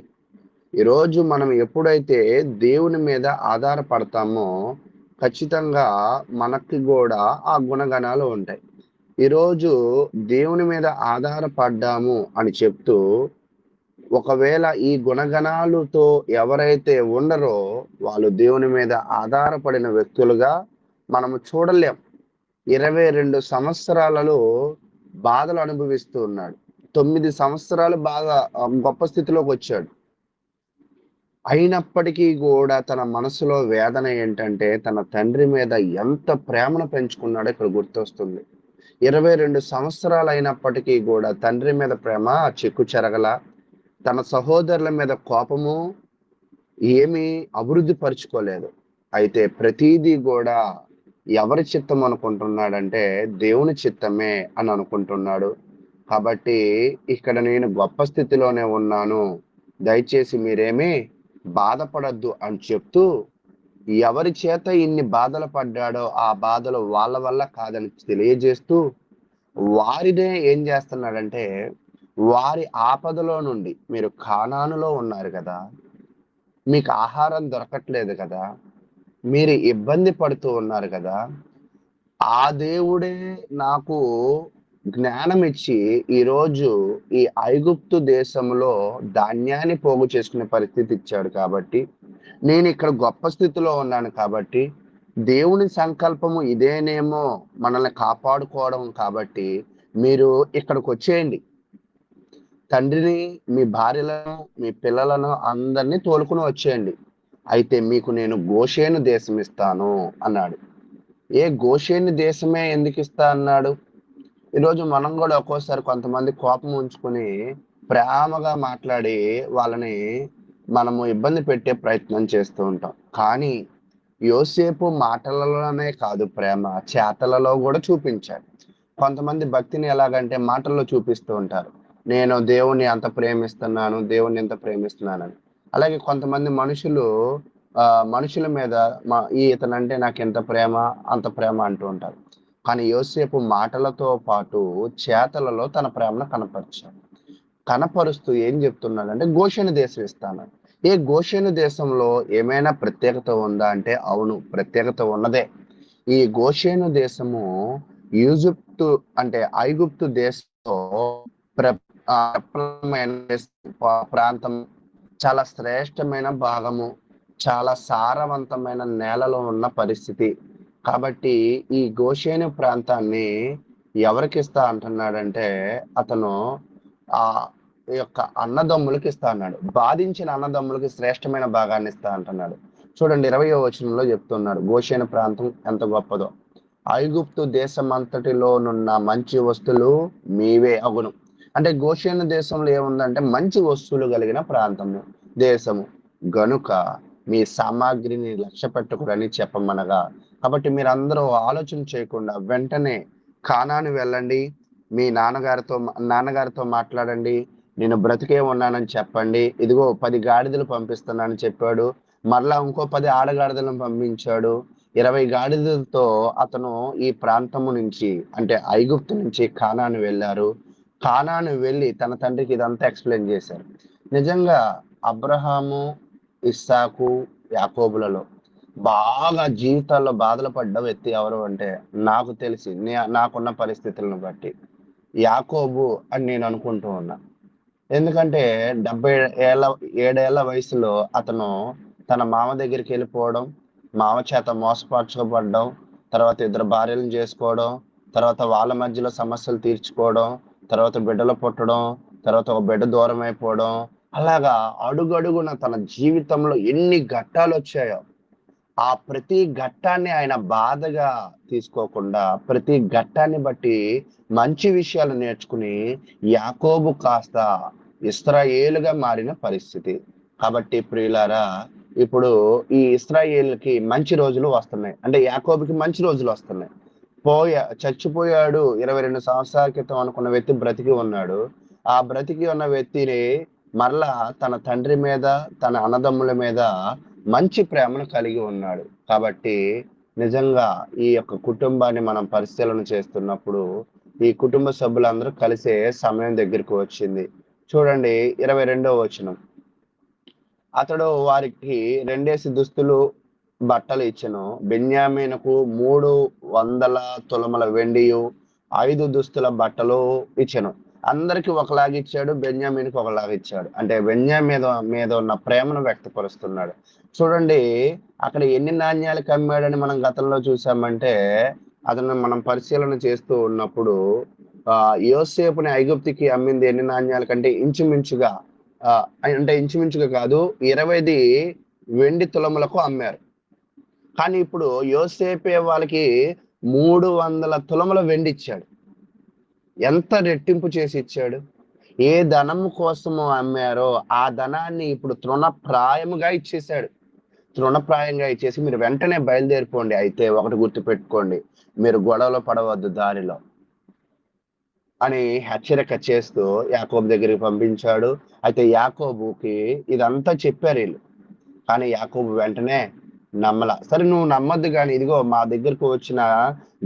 Speaker 6: ఈరోజు మనం ఎప్పుడైతే దేవుని మీద ఆధారపడతామో ఖచ్చితంగా మనకి కూడా ఆ గుణగణాలు ఉంటాయి. ఈరోజు దేవుని మీద ఆధారపడ్డాము అని చెప్తూ ఒకవేళ ఈ గుణగణాలతో ఎవరైతే ఉండరో వాళ్ళు దేవుని మీద ఆధారపడిన వ్యక్తులుగా మనము చూడలేం. 22 సంవత్సరాలలో బాధలు అనుభవిస్తూ ఉన్నాడు. 9 సంవత్సరాలు బాగా గొప్ప స్థితిలోకి వచ్చాడు. అయినప్పటికీ కూడా తన మనసులో వేదన ఏంటంటే తన తండ్రి మీద ఎంత ప్రేమను పెంచుకున్నాడో ఇక్కడ గుర్తొస్తుంది. 22 సంవత్సరాలు అయినప్పటికీ కూడా తండ్రి మీద ప్రేమ చెక్కు చెరగల, తన సహోదరుల మీద కోపము ఏమీ అభివృద్ధి పరుచుకోలేదు. అయితే ప్రతిదీ కూడా ఎవరి చిత్తం అనుకుంటున్నాడంటే దేవుని చిత్తమే అని అనుకుంటున్నాడు. కాబట్టి ఇక్కడ నేను గొప్ప స్థితిలోనే ఉన్నాను, దయచేసి మీరేమీ బాధపడద్దు అని చెప్తూ ఎవరి చేత ఇన్ని బాధలు పడ్డాడో ఆ బాధలు వాళ్ళ వల్ల కాదని తెలియజేస్తూ వారినే ఏం చేస్తున్నాడంటే, వారి ఆపదలో నుండి, మీరు కానానులో ఉన్నారు కదా, మీకు ఆహారం దొరకట్లేదు కదా, మీరు ఇబ్బంది పడుతూ ఉన్నారు కదా, ఆ దేవుడే నాకు జ్ఞానం ఇచ్చి ఈరోజు ఈ ఐగుప్తు దేశంలో ధాన్యాన్ని పోగు చేసుకునే పరిస్థితి ఇచ్చాడు. కాబట్టి నేను ఇక్కడ గొప్ప స్థితిలో ఉన్నాను. కాబట్టి దేవుని సంకల్పము ఇదేనేమో మనల్ని కాపాడుకోవడం. కాబట్టి మీరు ఇక్కడికి వచ్చేయండి, తండ్రిని, మీ భార్యలను, మీ పిల్లలను అందరినీ తోలుకుని వచ్చేయండి, అయితే మీకు నేను గోషేను దేశం ఇస్తాను అన్నాడు. గోషేను దేశమే ఎందుకు ఇస్తా అన్నాడు? ఈరోజు మనం కూడా ఒక్కోసారి కొంతమంది కోపం ఉంచుకుని ప్రేమగా మాట్లాడి వాళ్ళని మనము ఇబ్బంది పెట్టే ప్రయత్నం చేస్తూ ఉంటాం. కానీ యోసేపు మాటలలోనే కాదు, ప్రేమ చేతలలో కూడా చూపించాడు. కొంతమంది భక్తిని ఎలాగంటే మాటల్లో చూపిస్తూ ఉంటారు, నేను దేవుణ్ణి అంత ప్రేమిస్తున్నాను, దేవుణ్ణి ఎంత ప్రేమిస్తున్నానని. అలాగే కొంతమంది మనుషుల మీద ఇతనంటే నాకు ఎంత ప్రేమ, అంత ప్రేమ అంటూ ఉంటారు. కానీ యోసేపు మాటలతో పాటు చేతలలో తన ప్రేమను కనపరుస్తూ ఏం చెప్తున్నాడంటే గోషేను దేశం ఇస్తాను. గోషేను దేశంలో ఏమైనా ప్రత్యేకత ఉందా అంటే అవును, ప్రత్యేకత ఉన్నదే. ఈ గోషేను దేశము ఐగుప్తు దేశంలో ప్రాంతం, చాలా శ్రేష్టమైన భాగము, చాలా సారవంతమైన నేలలో ఉన్న పరిస్థితి. కాబట్టి ఈ గోషేను ప్రాంతాన్ని ఎవరికి ఇస్తా అంటున్నాడంటే అతను ఆ యొక్క అన్నదమ్ములకి ఇస్తా అన్నాడు. బాధించిన అన్నదమ్ములకి శ్రేష్టమైన భాగాన్ని ఇస్తా అంటున్నాడు. చూడండి 20వ వచనంలో చెప్తున్నాడు గోషేను ప్రాంతం ఎంత గొప్పదో. ఐగుప్తు దేశమంతటిలోనున్న మంచి వస్తువులు మీవే అగును. అంటే గోషేను దేశంలో ఏముందంటే మంచి వస్తువులు కలిగిన ప్రాంతము, దేశము గనుక మీ సామాగ్రిని లక్ష్య పెట్టుకుని చెప్పమనగా. కాబట్టి మీరందరూ ఆలోచన చేయకుండా వెంటనే కానాను వెళ్ళండి, మీ నాన్నగారితో మాట్లాడండి, నేను బ్రతికే ఉన్నానని చెప్పండి, ఇదిగో 10 గాడిదలు పంపిస్తున్నానని చెప్పాడు. మరలా ఇంకో 10 ఆడగాడిదలను పంపించాడు. 20 గాడిదలతో అతను ఈ ప్రాంతము నుంచి అంటే ఐగుప్తు నుంచి కానాను వెళ్ళారు. కానాను వెళ్ళి తన తండ్రికి ఇదంతా ఎక్స్ప్లెయిన్ చేశారు. నిజంగా అబ్రహాము, ఇస్సాకు, యాకోబులలో బాగా జీవితాల్లో బాధలు పడ్డ వ్యక్తి ఎవరు అంటే నాకు తెలిసి నాకున్న పరిస్థితులను బట్టి యాకోబు అని నేను అనుకుంటూ ఉన్నా. ఎందుకంటే 77 వయసులో అతను తన మామ దగ్గరికి వెళ్ళిపోవడం, మామ చేత మోసపరచబడడం, తర్వాత 2 భార్యలను చేసుకోవడం, తర్వాత వాళ్ళ మధ్యలో సమస్యలు తీర్చుకోవడం, తర్వాత బిడ్డలు పుట్టడం, తర్వాత ఒక బిడ్డ దూరం అయిపోవడం, అలాగా అడుగడుగున తన జీవితంలో ఎన్ని ఘట్టాలు వచ్చాయో ఆ ప్రతి ఘట్టాన్ని ఆయన బాధగా తీసుకోకుండా ప్రతి ఘట్టాన్ని బట్టి మంచి విషయాలు నేర్చుకుని యాకోబు కాస్త ఇశ్రాయేలుగా మారిన పరిస్థితి. కాబట్టి ప్రియులారా, ఇప్పుడు ఈ ఇశ్రాయేలుకి మంచి రోజులు వస్తున్నాయి, అంటే యాకోబుకి మంచి రోజులు వస్తున్నాయి. చచ్చిపోయాడు 22 సంవత్సరాల క్రితం అనుకున్న వ్యక్తి బ్రతికి ఉన్నాడు. ఆ బ్రతికి ఉన్న వ్యక్తిని మరలా తన తండ్రి మీద, తన అన్నదమ్ముల మీద మంచి ప్రేమను కలిగి ఉన్నాడు. కాబట్టి నిజంగా ఈ యొక్క కుటుంబాన్ని మనం పరిశీలన చేస్తున్నప్పుడు ఈ కుటుంబ సభ్యులందరూ కలిసే సమయం దగ్గరికి వచ్చింది. చూడండి 22వ వచనం. అతడు వారికి 2 దుస్తులు బట్టలు ఇచ్చెను. బెన్యామీనుకు 300 తులముల వెండియు 5 దుస్తుల బట్టలు ఇచ్చెను. అందరికి ఒకలాగా ఇచ్చాడు, బెన్యామీనుకు ఒకలాగా ఇచ్చాడు. అంటే బెన్యామీన్ మీద ఉన్న ప్రేమను వ్యక్తపరుస్తున్నాడు. చూడండి అక్కడ ఎన్ని నాణ్యాలకు అమ్మాడని మనం గతంలో చూసామంటే అతను మనం పరిశీలన చేస్తూ ఉన్నప్పుడు యోసేపుని ఐగుప్తుకి అమ్మింది ఎన్ని నాణ్యాల కంటే ఇంచుమించుగా కాదు 20 వెండి తులములకు అమ్మారు. కానీ ఇప్పుడు యోసేపే వాళ్ళకి 300 తులముల వెండి ఇచ్చాడు. ఎంత రెట్టింపు చేసి ఇచ్చాడు! ఏ ధనము కోసము అమ్మారో ఆ ధనాన్ని ఇప్పుడు తృణప్రాయముగా ఇచ్చేశాడు. తృణప్రాయంగా ఇచ్చేసి మీరు వెంటనే బయలుదేరిపోండి, అయితే ఒకటి గుర్తుపెట్టుకోండి, మీరు గొడవలో పడవద్దు దారిలో అని హెచ్చరిక చేస్తూ యాకోబు దగ్గరికి పంపించాడు. అయితే యాకోబుకి ఇదంతా చెప్పారు వీళ్ళు, కానీ యాకోబు వెంటనే నమ్మల. సరే నువ్వు నమ్మద్దు కానీ ఇదిగో మా దగ్గరకు వచ్చిన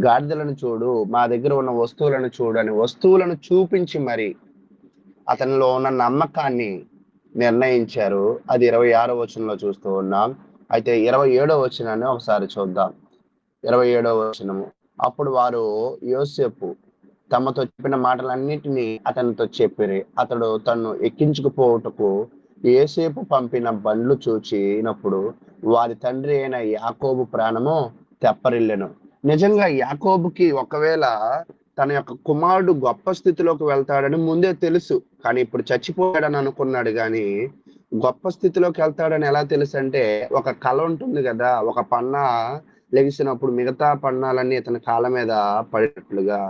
Speaker 6: గాడిదలను చూడు, మా దగ్గర ఉన్న వస్తువులను చూడు అని వస్తువులను చూపించి మరి అతనిలో ఉన్న నమ్మకాన్ని నిర్ణయించారు. అది 26వ వచనంలో చూస్తూ ఉన్నాం. అయితే 27వ వచనాన్ని ఒకసారి చూద్దాం. 27వ వచనము. అప్పుడు వారు యోసేపు తమతో చెప్పిన మాటలన్నిటినీ అతనితో చెప్పిరి. అతడు తను ఎక్కించుకుపోవుటకు యోసేపు పంపిన బండ్లు చూచినప్పుడు వారి తండ్రి అయిన యాకోబు ప్రాణము తెప్పరిల్లెను. నిజంగా యాకోబుకి ఒకవేళ తన యొక్క కుమారుడు గొప్ప స్థితిలోకి వెళ్తాడని ముందే తెలుసు, కానీ ఇప్పుడు చచ్చిపోయాడని అనుకున్నాడు. కానీ గొప్ప స్థితిలోకి వెళ్తాడని ఎలా తెలుసు అంటే ఒక కళ ఉంటుంది కదా, ఒక పన్నా లెగిసినప్పుడు మిగతా పన్నాలన్నీ ఇతని కాళ్ళ మీద పడినట్లుగా.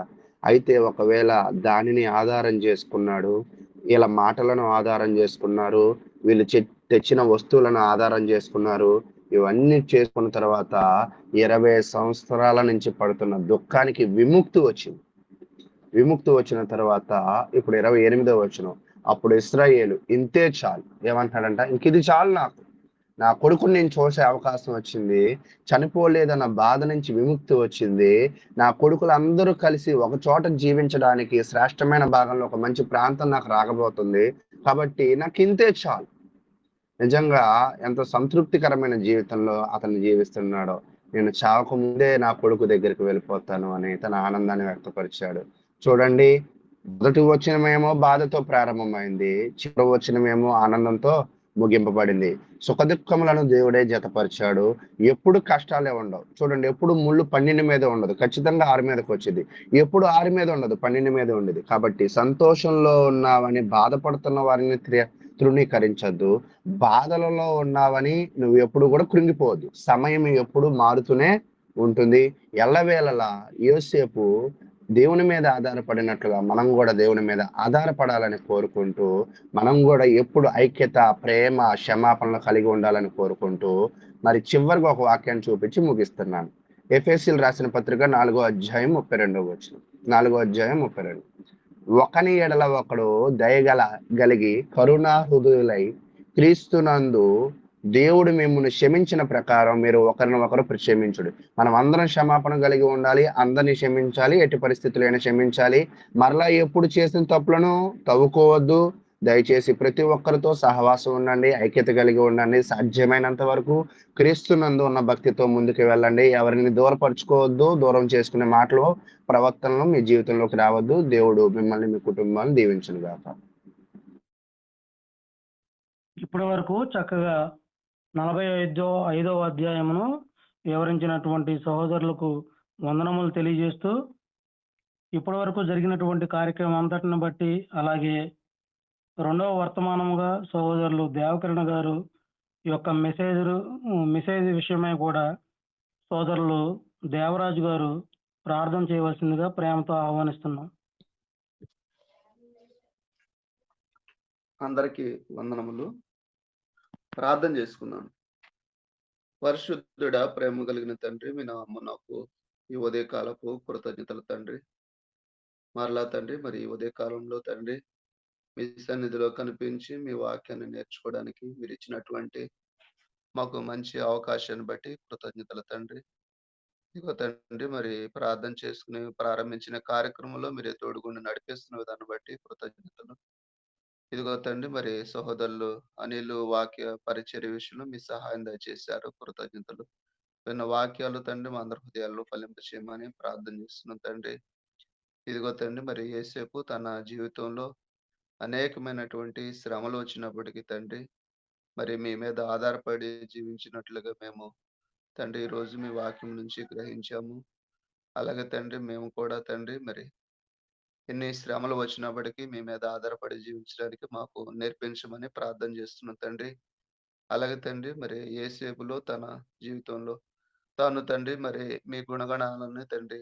Speaker 6: అయితే ఒకవేళ దానిని ఆధారం చేసుకున్నాడు, వీళ్ళ మాటలను ఆధారం చేసుకున్నారు, వీళ్ళు తెచ్చిన వస్తువులను ఆధారం చేసుకున్నారు. ఇవన్నీ చేసుకున్న తర్వాత 20 సంవత్సరాల నుంచి పడుతున్న దుఃఖానికి విముక్తి వచ్చింది. విముక్తి వచ్చిన తర్వాత ఇప్పుడు 28వ వచనం. అప్పుడు ఇశ్రాయేలు ఇంతే చాలు ఏమంటాడంట, ఇంక ఇది చాలు, నా కొడుకుని నేను చూసే అవకాశం వచ్చింది, చనిపోలేదన్న బాధ నుంచి విముక్తి వచ్చింది, నా కొడుకులు అందరూ కలిసి ఒక చోట జీవించడానికి శ్రేష్టమైన భాగంలో ఒక మంచి ప్రాంతం నాకు రాకపోతుంది, కాబట్టి నాకు ఇంతే చాలు. నిజంగా ఎంత సంతృప్తికరమైన జీవితంలో అతను జీవిస్తున్నాడో. నేను చావక ముందే నా కొడుకు దగ్గరికి వెళ్ళిపోతాను అని తన ఆనందాన్ని వ్యక్తపరిచాడు. చూడండి మొదటి వచనమేమో బాధతో ప్రారంభమైంది, చివరి వచనమేమో ఆనందంతో ముగింపబడింది. సుఖదుఖములను దేవుడే జతపరిచాడు. ఎప్పుడు కష్టాలే ఉండవు చూడండి. ఎప్పుడు ముళ్ళు 12 మీద ఉండదు, ఖచ్చితంగా 6 మీదకి వచ్చేది. ఎప్పుడు 6 మీద ఉండదు, 12 మీద ఉండేది. కాబట్టి సంతోషంలో ఉన్నావని బాధపడుతున్న వారిని తృణీకరించద్దు. బాధలలో ఉన్నావని నువ్వు ఎప్పుడు కూడా కృంగిపోవద్దు. సమయం ఎప్పుడు మారుతూనే ఉంటుంది. ఎల్లవేళలా యోసేపు దేవుని మీద ఆధారపడినట్లుగా మనం కూడా దేవుని మీద ఆధారపడాలని కోరుకుంటూ, మనం కూడా ఎప్పుడు ఐక్యత, ప్రేమ, క్షమాపణలు కలిగి ఉండాలని కోరుకుంటూ, మరి చివరికి ఒక వాక్యాన్ని చూపించి ముగిస్తున్నాను. ఎఫెసీయులకు రాసిన పత్రిక 4వ అధ్యాయం 32వ వచనం. 4వ అధ్యాయం 32. ఒకని ఎడల ఒకడు కలిగి కరుణా హృదయులై క్రీస్తునందు దేవుడు మిమ్మల్ని క్షమించిన ప్రకారం మీరు ఒకరినొకరు క్షమించుడు. మనం అందరం క్షమాపణ కలిగి ఉండాలి, అందరినీ క్షమించాలి, ఎట్టి పరిస్థితులైనా క్షమించాలి. మరలా ఎప్పుడు చేసిన తప్పులను తవ్వుకోవద్దు. దయచేసి ప్రతి ఒక్కరితో సహవాసం ఉండండి, ఐక్యత కలిగి ఉండండి. సాధ్యమైనంత వరకు క్రీస్తునందు ఉన్న భక్తితో ముందుకు వెళ్ళండి. ఎవరిని దూరపరచుకోవద్దు. దూరం చేసుకునే మాటలు, ప్రవర్తనలు మీ జీవితంలోకి రావద్దు. దేవుడు మిమ్మల్ని, మీ కుటుంబాన్ని దీవించును గాక.
Speaker 1: ఇప్పటి వరకు చక్కగా 45వ అధ్యాయమును వివరించినటువంటి సహోదరులకు వందనములు తెలియజేస్తూ, ఇప్పటి వరకు జరిగినటువంటి కార్యక్రమం అంతటిని బట్టి, అలాగే 2వ వర్తమానముగా సహోదరులు దేవకరణ గారు యొక్క మెసేజ్ విషయమై కూడా సోదరులు దేవరాజు గారు ప్రార్థన చేయవలసిందిగా ప్రేమతో ఆహ్వానిస్తున్నాం.
Speaker 7: అందరికీ వందనములు. ప్రార్థన చేసుకున్నాను. పరిశుద్ధుడా, ప్రేమ కలిగిన తండ్రి, మీ నామము నాకు ఈ ఉదయకాలపు కృతజ్ఞతలు తండ్రి. మరలా తండ్రి, మరి ఈ ఉదయకాలంలో తండ్రి మీ సన్నిధిలో కనిపించి మీ వాక్యాన్ని నేర్చుకోవడానికి మీరు ఇచ్చినటువంటి మాకు మంచి అవకాశాన్ని బట్టి కృతజ్ఞతలు తండ్రి. ఇదిగో తండ్రి, మరి ప్రార్థన చేసుకుని ప్రారంభించిన కార్యక్రమంలో మీరే తోడుగుండి నడిపిస్తున్న విధాన్ని బట్టి కృతజ్ఞతలు. ఇదిగో తండ్రి, మరి సహోదరులు అనిలు వాక్య పరిచర్య విషయంలో మీ సహాయం దయచేశారు, కృతజ్ఞతలు. విన్న వాక్యాలు తండ్రి మా అందరి హృదయాల్లో ఫలింప చేయమని ప్రార్థన చేస్తున్నాం తండ్రి. ఇదిగో తండ్రి, మరి యేసేపు తన జీవితంలో అనేకమైనటువంటి శ్రమలు వచ్చినప్పటికీ తండ్రి, మరి మీ మీద ఆధారపడి జీవించినట్లుగా మేము తండ్రి ఈరోజు మీ వాక్యం నుంచి గ్రహించాము. అలాగే తండ్రి, మేము కూడా తండ్రి మరి ఎన్ని శ్రమలు వచ్చినప్పటికీ మీ మీద ఆధారపడి జీవించడానికి మాకు నేర్పించమని ప్రార్థన చేస్తున్నాం తండ్రి. అలాగే తండ్రి, మరి యేసేపులో తన జీవితంలో తాను తండ్రి మరి మీ గుణగణాలను తండ్రి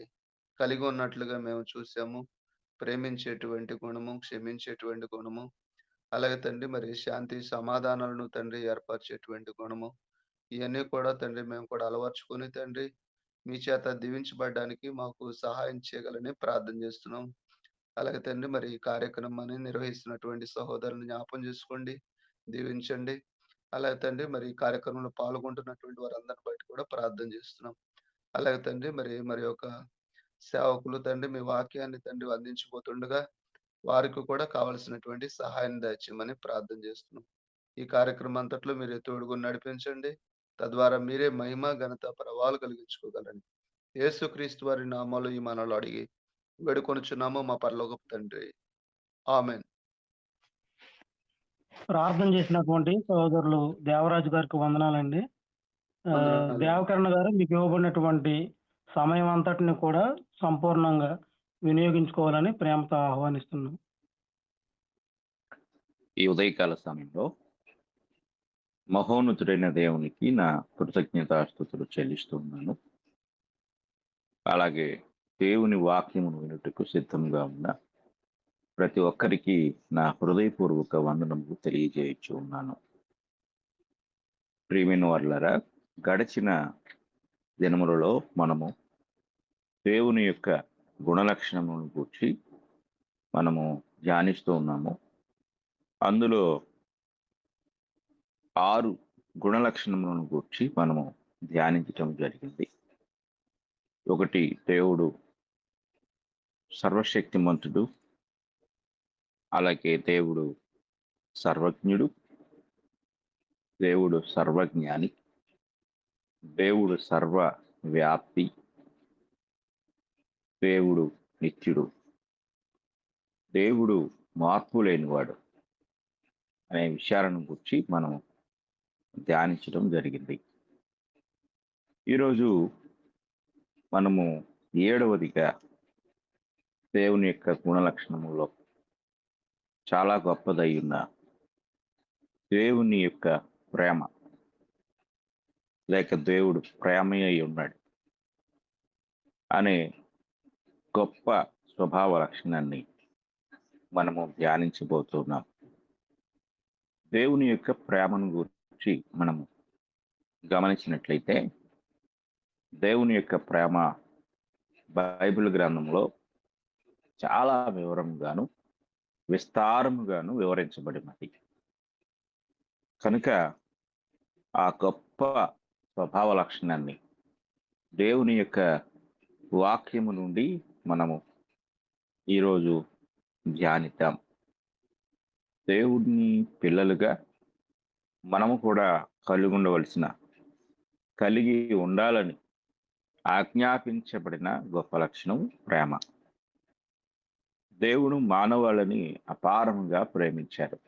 Speaker 7: కలిగి ఉన్నట్లుగా మేము చూసాము. ప్రేమించేటువంటి గుణము, క్షమించేటువంటి గుణము, అలాగే తండ్రి మరి శాంతి సమాధానాలను తండ్రి ఏర్పరిచేటువంటి గుణము, ఇవన్నీ కూడా తండ్రి మేము కూడా అలవర్చుకొని తండ్రి మీ చేత దీవించబడడానికి మాకు సహాయం చేయగలని ప్రార్థన చేస్తున్నాం. అలాగే తండ్రి, మరి ఈ కార్యక్రమాన్ని నిర్వహిస్తున్నటువంటి సహోదరుని జ్ఞాపం చేసుకోండి, దీవించండి. అలాగే తండ్రి, మరి ఈ కార్యక్రమంలో పాల్గొంటున్నటువంటి వారందరిని బట్టి కూడా ప్రార్థన చేస్తున్నాం. అలాగే తండ్రి, మరి యొక్క సేవకులు తండ్రి మీ వాక్యాన్ని తండ్రి అందించబోతుండగా వారికి కూడా కావలసినటువంటి సహాయాన్ని దయచేయమని ప్రార్థన చేస్తున్నాం. ఈ కార్యక్రమం అంతట్లో మీరే తోడుగుని నడిపించండి. తద్వారా మీరే మహిమ, ఘనత, ప్రభావాలు కలిగించుకోగలండి. యేసుక్రీస్తు వారి నామాలు ఈ మనలో అడిగి వేడుకొనుచున్నాము మా పరలోకపు తండ్రి, ఆమెన్.
Speaker 1: ప్రార్థన చేసినటువంటి సహోదరులు దేవరాజు గారికి వందనాలండి. దేవకరణ గారు మీకు ఇవ్వబడినటువంటి సమయం అంతటిని కూడా సంపూర్ణంగా వినియోగించుకోవాలని ప్రేమతో ఆహ్వానిస్తున్నాం.
Speaker 8: ఈ ఉదయకాల సమయంలో మహోన్నతుడైన దేవునికి నా కృతజ్ఞతాస్తుతులు చెల్లిస్తున్నాను. అలాగే దేవుని వాక్యమును వినుటకు సిద్ధంగా ఉన్న ప్రతి ఒక్కరికి నా హృదయపూర్వక వందనములు తెలియజేయచ్చు ఉన్నాను. ప్రియమైన వారులారా, గడిచిన దినములలో మనము దేవుని యొక్క గుణలక్షణములను గురించి మనము ధ్యానిస్తూ ఉన్నాము. అందులో 6 గుణలక్షణములను గురించి మనము ధ్యానించటం జరిగింది. ఒకటి, దేవుడు సర్వశక్తిమంతుడు, అలాగే దేవుడు సర్వజ్ఞుడు, దేవుడు సర్వజ్ఞాని, దేవుడు సర్వవ్యాప్తి, దేవుడు నిత్యుడు. దేవుడు మార్పు లేనివాడు అనే విషయాలను గురించి మనం ధ్యానించడం జరిగింది. ఈరోజు మనము 7వదిగా దేవుని యొక్క గుణలక్షణములో చాలా గొప్పదై ఉన్న దేవుని యొక్క ప్రేమ, లేక దేవుడు ప్రేమ అయి ఉన్నాడు అనే గొప్ప స్వభావ లక్షణాన్ని మనము ధ్యానించబోతున్నాం. దేవుని యొక్క ప్రేమను గురించి మనము గమనించినట్లయితే, దేవుని యొక్క ప్రేమ బైబిల్ గ్రంథంలో చాలా వివరంగాను విస్తారముగాను వివరించబడినది. కనుక ఆ గొప్ప స్వభావ లక్షణాన్ని దేవుని యొక్క వాక్యము నుండి మనము ఈరోజు ధ్యానిద్దాం. దేవుడిని పిల్లలుగా మనము కూడా కలిగి ఉండాలని ఆజ్ఞాపించబడిన గొప్ప లక్షణం ప్రేమ. దేవుడు మానవాళిని అపారంగా ప్రేమించారు.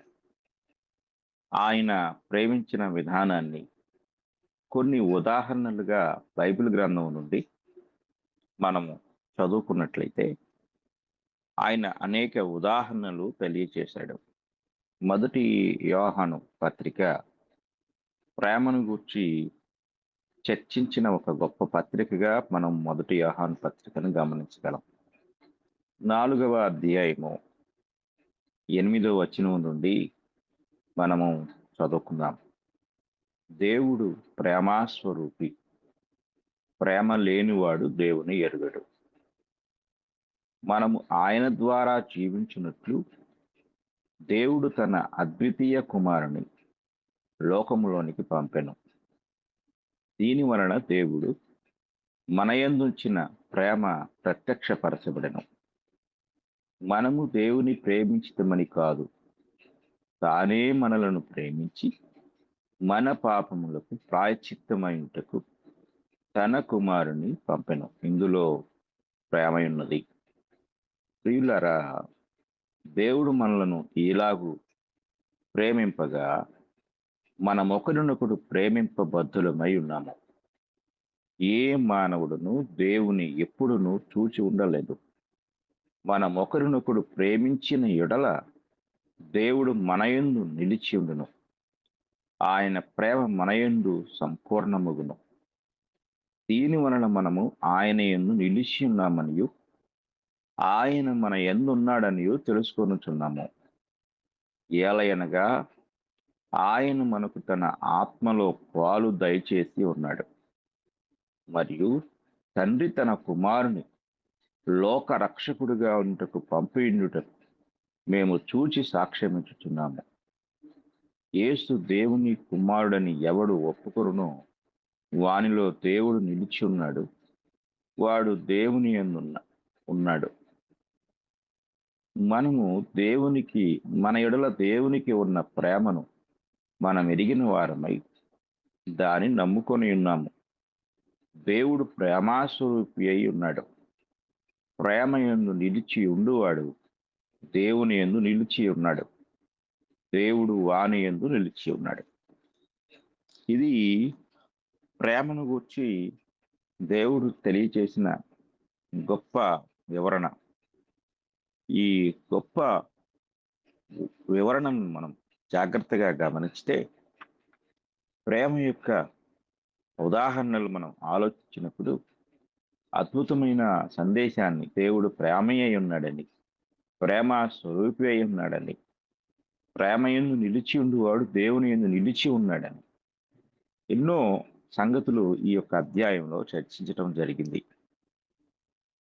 Speaker 8: ఆయన ప్రేమించిన విధానాన్ని కొన్ని ఉదాహరణలుగా బైబిల్ గ్రంథం నుండి మనము చదువుకున్నట్లయితే ఆయన అనేక ఉదాహరణలు తెలియచేశాడు. మొదటి యోహాను పత్రిక ప్రేమను గూర్చి చర్చించిన ఒక గొప్ప పత్రికగా మనం మొదటి యోహాను పత్రికను గమనించగలం. 4వ అధ్యాయము 8వ వచనం నుండి మనము చదువుకుందాం. దేవుడు ప్రేమాస్వరూపి, ప్రేమ లేనివాడు దేవుని ఎరుగడు. మనము ఆయన ద్వారా జీవించినట్లు దేవుడు తన అద్వితీయ కుమారుని లోకములోనికి పంపెను. దీని వలన దేవుడు మన యందుంచిన ప్రేమ ప్రత్యక్షపరచబడెను. మనము దేవుని ప్రేమించితమని కాదు, తానే మనలను ప్రేమించి మన పాపములకు ప్రాయశ్చిత్తమైనటకు తన కుమారుని పంపెను. ఇందులో ప్రేమ ఉన్నది. ప్రియులారా, దేవుడు మనలను ఇలాగూ ప్రేమింపగా మనమొకరినొకడు ప్రేమింపబద్ధులమై ఉన్నాము. ఏ మానవుడును దేవుని ఎప్పుడునూ చూచి ఉండలేదు. మనమొకరినొకడు ప్రేమించిన ఎడల దేవుడు మనయందు నిలిచి ఉండును, ఆయన ప్రేమ మనయందు సంపూర్ణమగును. దీని వలన మనము ఆయన యందు నిలిచి ఉన్నామనియు ఆయన మన యందున్నాడనియు తెలుసుకొనుచున్నాము. ఏలయనగా ఆయన మనకు తన ఆత్మలో పాలు దయచేసి ఉన్నాడు. మరియు తండ్రి తన కుమారుని లోక రక్షకుడిగా ఉంటకు పంపియుటకు మేము చూచి సాక్ష్యమిచ్చుచున్నాము. యేసు దేవుని కుమారుడని ఎవడు ఒప్పుకొనునో వానిలో దేవుడు నిలిచి ఉన్నాడు, వాడు దేవుని యందు ఉన్నాడు. మనము మన ఎడల దేవునికి ఉన్న ప్రేమను మనం ఎరిగిన వారమై దాన్ని నమ్ముకొని ఉన్నాము. దేవుడు ప్రేమాస్వరూపి అయి ఉన్నాడు. ప్రేమ యందు నిలిచి ఉండువాడు దేవుని యందు నిలిచి ఉన్నాడు, దేవుడు వాని యందు నిలిచి ఉన్నాడు. ఇది ప్రేమను గూర్చి దేవుడు తెలియచేసిన గొప్ప వివరణ. ఈ గొప్ప వివరణను మనం జాగ్రత్తగా గమనిస్తే, ప్రేమ యొక్క ఉదాహరణలు మనం ఆలోచించినప్పుడు అద్భుతమైన సందేశాన్ని, దేవుడు ప్రేమయ్య ఉన్నాడని, ప్రేమ స్వరూపి అయి ఉన్నాడని, ప్రేమ యందు నిలిచి ఉండువాడు దేవుని యందు నిలిచి ఉన్నాడని ఎన్నో సంగతులు ఈ యొక్క అధ్యాయంలో చర్చించడం జరిగింది.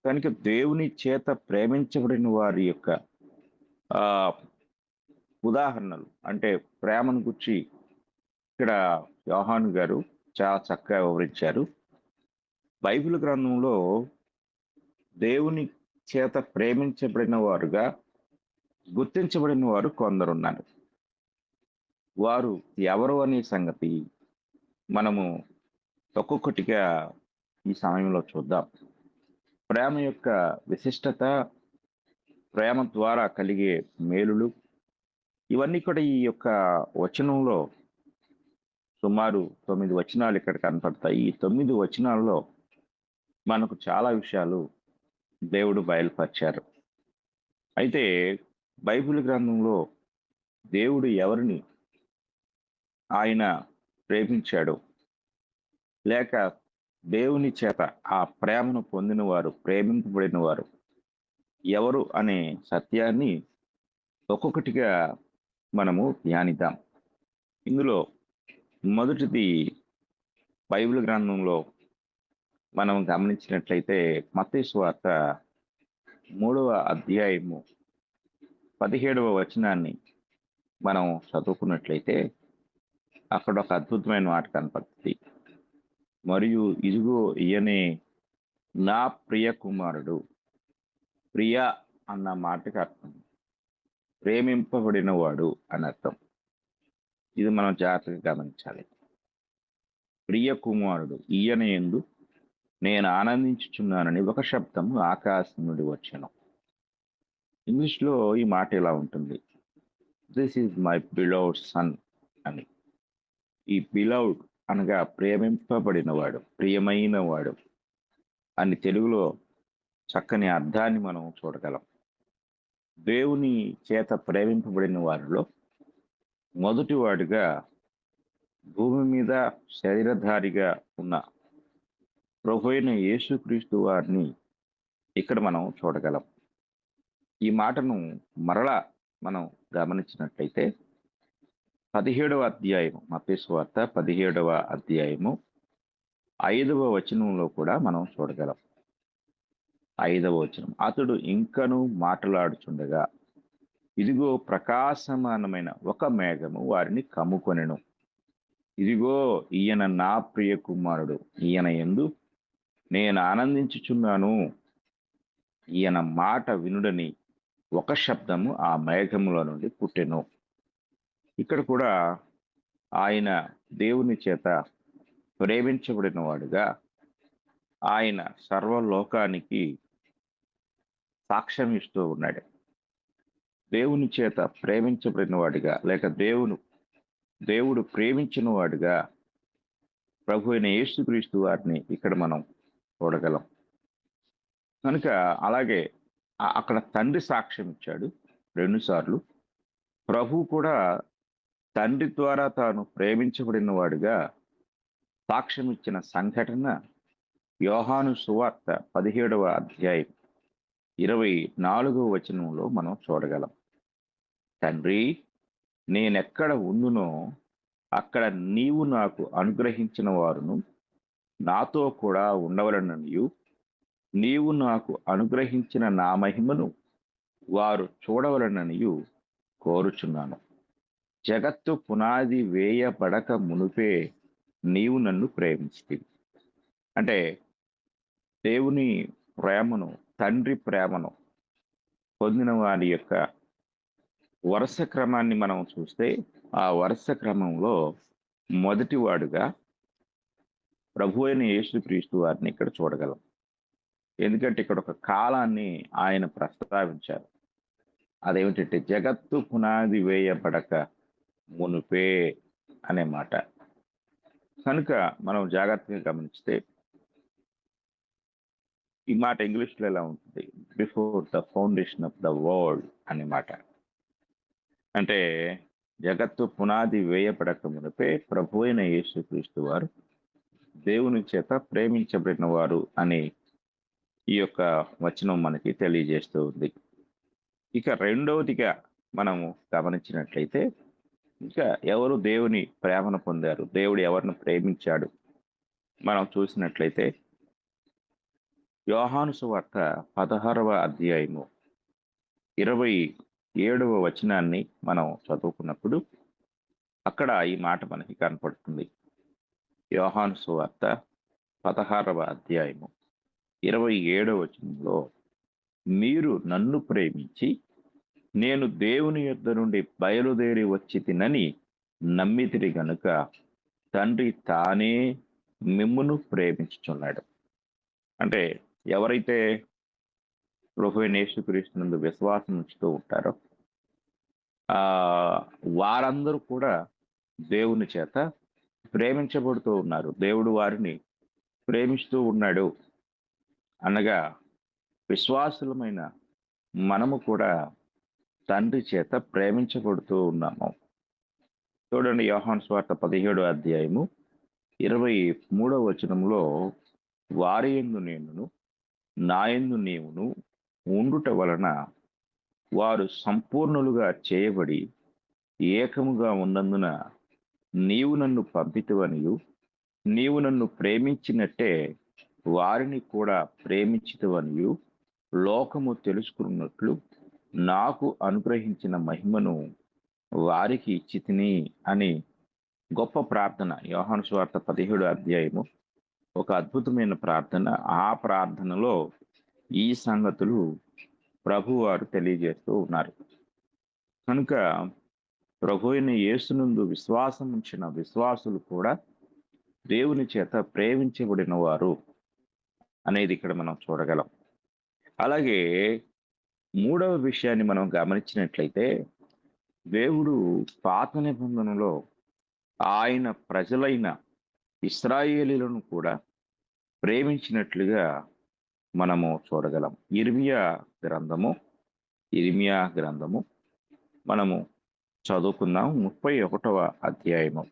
Speaker 8: కనుక దేవుని చేత ప్రేమించబడిన వారి యొక్క ఉదాహరణలు, అంటే ప్రేమను గురించి ఇక్కడ యోహాను గారు చాలా చక్కగా వివరించారు. బైబిల్ గ్రంథంలో దేవుని చేత ప్రేమించబడిన వారుగా గుర్తించబడిన వారు కొందరున్నారు. వారు ఎవరు అనే సంగతి మనము ఒక్కొక్కటిగా ఈ సమయంలో చూద్దాం. ప్రేమ యొక్క విశిష్టత, ప్రేమ ద్వారా కలిగే మేలులు, ఇవన్నీ కూడా ఈ యొక్క వచనంలో సుమారు 9 వచనాలు ఇక్కడ కనపడతాయి. ఈ 9 వచనాల్లో మనకు చాలా విషయాలు దేవుడు బయలుపరిచారు. అయితే బైబిల్ గ్రంథంలో దేవుడు ఎవరిని ఆయన ప్రేమించాడు, లేక దేవుని చేత ఆ ప్రేమను పొందిన వారు, ప్రేమింపబడిన వారు ఎవరు అనే సత్యాన్ని ఒక్కొక్కటిగా మనము ధ్యానిద్దాం. ఇందులో మొదటిది బైబిల్ గ్రంథంలో మనం గమనించినట్లయితే మత్తయి సువార్త 3వ అధ్యాయము 17వ వచనాన్ని మనం చదువుకున్నట్లయితే అక్కడ ఒక అద్భుతమైన మాట కనపడుతుంది. మరియు ఇదిగో ఈయనే నా ప్రియ కుమారుడు. ప్రియ అన్న మాటకి అర్థం ప్రేమింపబడిన వాడు అని అర్థం. ఇది మనం జాగ్రత్తగా గమనించాలి. ప్రియ కుమారుడు, ఈయన యందు నేను ఆనందించుచున్నానని ఒక శబ్దము ఆకాశం నుండి వచ్చాను. ఇంగ్లీష్లో ఈ మాట ఇలా ఉంటుంది, this is my beloved son అని. ఈ బిలౌడ్ అనగా ప్రేమింపబడిన వాడు, ప్రియమైన వాడు అని తెలుగులో చక్కని అర్థాన్ని మనం చూడగలం. దేవుని చేత ప్రేమింపబడిన వారిలో మొదటి వాడుగా భూమి మీద శరీరధారిగా ఉన్న ప్రభువైన యేసుక్రీస్తు వారిని ఇక్కడ మనం చూడగలం. ఈ మాటను మరలా మనం గమనించినట్లయితే 17వ అధ్యాయము, మత్తయి సువార్త 17వ అధ్యాయము 5వ వచనంలో కూడా మనం చూడగలం. 5వ వచనం, అతడు ఇంకను మాట్లాడుచుండగా ఇదిగో ప్రకాశమానమైన ఒక మేఘము వారిని కమ్ముకొనెను. ఇదిగో ఈయన నా ప్రియ కుమారుడు, ఈయన యందు నేను ఆనందించుచున్నాను, ఈయన మాట వినుడని ఒక శబ్దము ఆ మేఘములో నుండి పుట్టెను. ఇక్కడ కూడా ఆయన దేవుని చేత ప్రేమించబడిన వాడుగా ఆయన సర్వలోకానికి సాక్ష్యం ఇస్తూ ఉన్నాడు. దేవుని చేత ప్రేమించబడిన వాడిగా, లేక దేవుడు ప్రేమించిన వాడుగా ప్రభు అయిన యేసుక్రీస్తు వారిని ఇక్కడ మనం చూడగలం. కనుక అలాగే అక్కడ తండ్రి సాక్ష్యం ఇచ్చాడు 2 సార్లు. ప్రభు కూడా తండ్రి ద్వారా తాను ప్రేమించబడిన వాడుగా సాక్ష్యం ఇచ్చిన సంఘటన యోహాను సువార్త 17వ అధ్యాయం 24వ వచనంలో మనం చూడగలం. తండ్రి, నేనెక్కడ ఉండునో అక్కడ నీవు నాకు అనుగ్రహించిన వారును నాతో కూడా ఉండవలననియు, నీవు నాకు అనుగ్రహించిన నా మహిమను వారు చూడవలననియు కోరుచున్నాను. జగత్తు పునాది వేయబడక మునుపే నీవు నన్ను ప్రేమించితివి. అంటే దేవుని ప్రేమను, తండ్రి ప్రేమను పొందిన వారి యొక్క వరుస క్రమాన్ని మనం చూస్తే ఆ వరుస క్రమంలో మొదటి వాడుగా ప్రభు అయిన యేసుక్రీస్తు వారిని ఇక్కడ చూడగలం. ఎందుకంటే ఇక్కడ ఒక కాలాన్ని ఆయన ప్రస్తావించారు. అదేమిటంటే జగత్తు పునాది వేయబడక మునుపే అనే మాట. కనుక మనం జాగ్రత్తగా గమనిస్తే ఈ మాట ఇంగ్లీష్లో ఎలా ఉంటుంది, before the foundation of the world అనే మాట. అంటే జగత్తు పునాది వేయబడక మునిపే ప్రభు అయిన యేసుక్రీస్తు వారు దేవుని చేత ప్రేమించబడిన వారు అని ఈ యొక్క వచనం మనకి తెలియజేస్తూ ఉంది. ఇక రెండవదిగా మనము గమనించినట్లయితే, ఇంకా ఎవరు దేవుని ప్రేమను పొందారు, దేవుడు ఎవరిని ప్రేమించాడు మనం చూసినట్లయితే యోహాను సువార్త 16వ అధ్యాయము 27వ వచనాన్ని మనం చదువుకున్నప్పుడు అక్కడ ఈ మాట మనకి కనపడుతుంది. యోహాను సువార్త 16వ అధ్యాయము 27వ వచనంలో, మీరు నన్ను ప్రేమించి నేను దేవుని యొద్ద నుండి బయలుదేరి వచ్చి తినని నమ్మితిరి గనుక తండ్రి తానే మిమ్మును ప్రేమించుచున్నాడు. అంటే ఎవరైతే ప్రభువైన యేసుక్రీస్తునందు విశ్వాసం ఉంచుతూ ఉంటారో ఆ వారందరూ కూడా దేవుని చేత ప్రేమించబడుతూ ఉన్నారు. దేవుడు వారిని ప్రేమిస్తూ ఉన్నాడు అనగా విశ్వాసులమైన మనము కూడా తండ్రి చేత ప్రేమించబడుతూ ఉన్నాము. చూడండి, యోహాను సువార్త 17వ అధ్యాయము 23వ వచనంలో, వారి యందు నేనును నా యందు నీవును ఉండుట వలన వారు సంపూర్ణులుగా చేయబడి ఏకముగా ఉన్నందున నీవు నన్ను పంపితివనియు నీవు నన్ను ప్రేమించినట్టే వారిని కూడా ప్రేమించితివనియు లోకము తెలుసుకున్నట్లు నాకు అనుగ్రహించిన మహిమను వారికి ఇచ్చితిని అని గొప్ప ప్రార్థన. యోహాను సువార్త 17వ అధ్యాయము ఒక అద్భుతమైన ప్రార్థన. ఆ ప్రార్థనలో ఈ సంగతులు ప్రభువారు తెలియజేస్తూ ఉన్నారు. కనుక ప్రభు అయిన యేసునందు విశ్వాసం ఉంచిన విశ్వాసులు కూడా దేవుని చేత ప్రేమించబడిన వారు అనేది ఇక్కడ మనం చూడగలం. అలాగే మూడవ విషయాన్ని మనం గమనించినట్లయితే, దేవుడు పాత నిబంధనలో ఆయన ప్రజలైన ఇశ్రాయేలీలను కూడా ప్రేమించినట్లుగా మనము చూడగలం. ఇర్మియా గ్రంథము మనము చదువుకుందాం. 31వ అధ్యాయము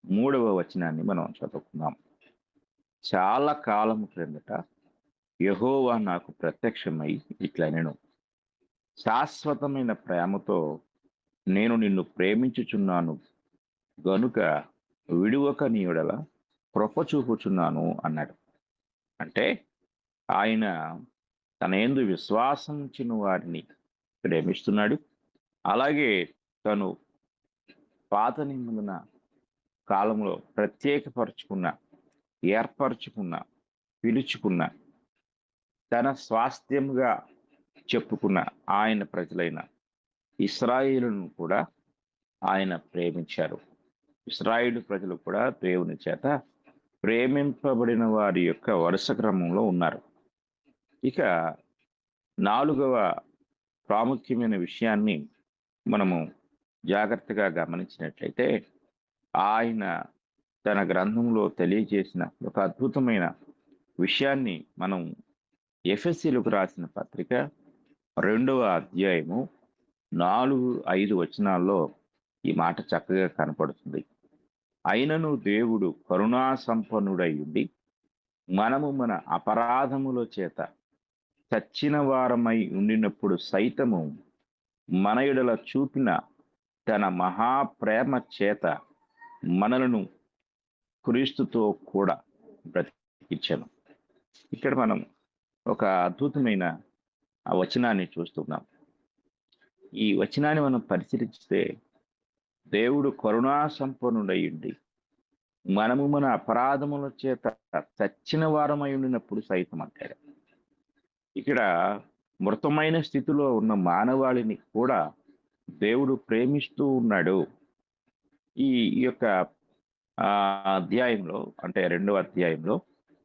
Speaker 8: 3వ వచనాన్ని మనం చదువుకుందాం. చాలా కాలం క్రిందట యెహోవా నాకు ప్రత్యక్షమై ఇట్లనెను, శాశ్వతమైన ప్రేమతో నేను నిన్ను ప్రేమించుచున్నాను గనుక విడువక నీ యెడల కృప చూపుచున్నాను అన్నాడు. అంటే ఆయన తన యందు విశ్వాసం ఉంచిన వారిని ప్రేమిస్తున్నాడు. అలాగే తను పాత నిబంధన కాలంలో ఏర్పరచుకున్న పిలుచుకున్న తన స్వాస్థ్యముగా చెప్పుకున్న ఆయన ప్రజలైన ఇశ్రాయేలును కూడా ఆయన ప్రేమించారు. ఇశ్రాయేలు ప్రజలు కూడా దేవుని చేత ప్రేమింపబడిన వారి యొక్క వరుస క్రమంలో ఉన్నారు. ఇక 4వ ప్రాముఖ్యమైన విషయాన్ని మనము జాగ్రత్తగా గమనించినట్లయితే, ఆయన తన గ్రంథంలో తెలియజేసిన ఒక అద్భుతమైన విషయాన్ని మనం ఎఫెసీయులకు రాసిన పత్రిక 2వ అధ్యాయము 4-5 వచనాల్లో ఈ మాట చక్కగా కనపడుతుంది. అయినను దేవుడు కరుణా సంపన్నుడై ఉండి మనము మన అపరాధముల చేత చచ్చిన వారమై ఉండినప్పుడు సైతము మన యెడల చూపిన తన మహాప్రేమ చేత మనలను క్రీస్తుతో కూడా బ్రతికించెను. ఇక్కడ మనం ఒక అద్భుతమైన ఆ వచనాన్ని చూస్తున్నాం. ఈ వచనాన్ని మనం పరిశీలిస్తే, దేవుడు కరుణా సంపన్నుడై ఉండి మనము మన అపరాధముల చేత చచ్చిన వారమై ఉండినప్పుడు సైతం అంటాడు. ఇక్కడ మృతమైన స్థితిలో ఉన్న మానవాళిని కూడా దేవుడు ప్రేమిస్తూ ఉన్నాడు. ఈ యొక్క అధ్యాయంలో, అంటే 2వ అధ్యాయంలో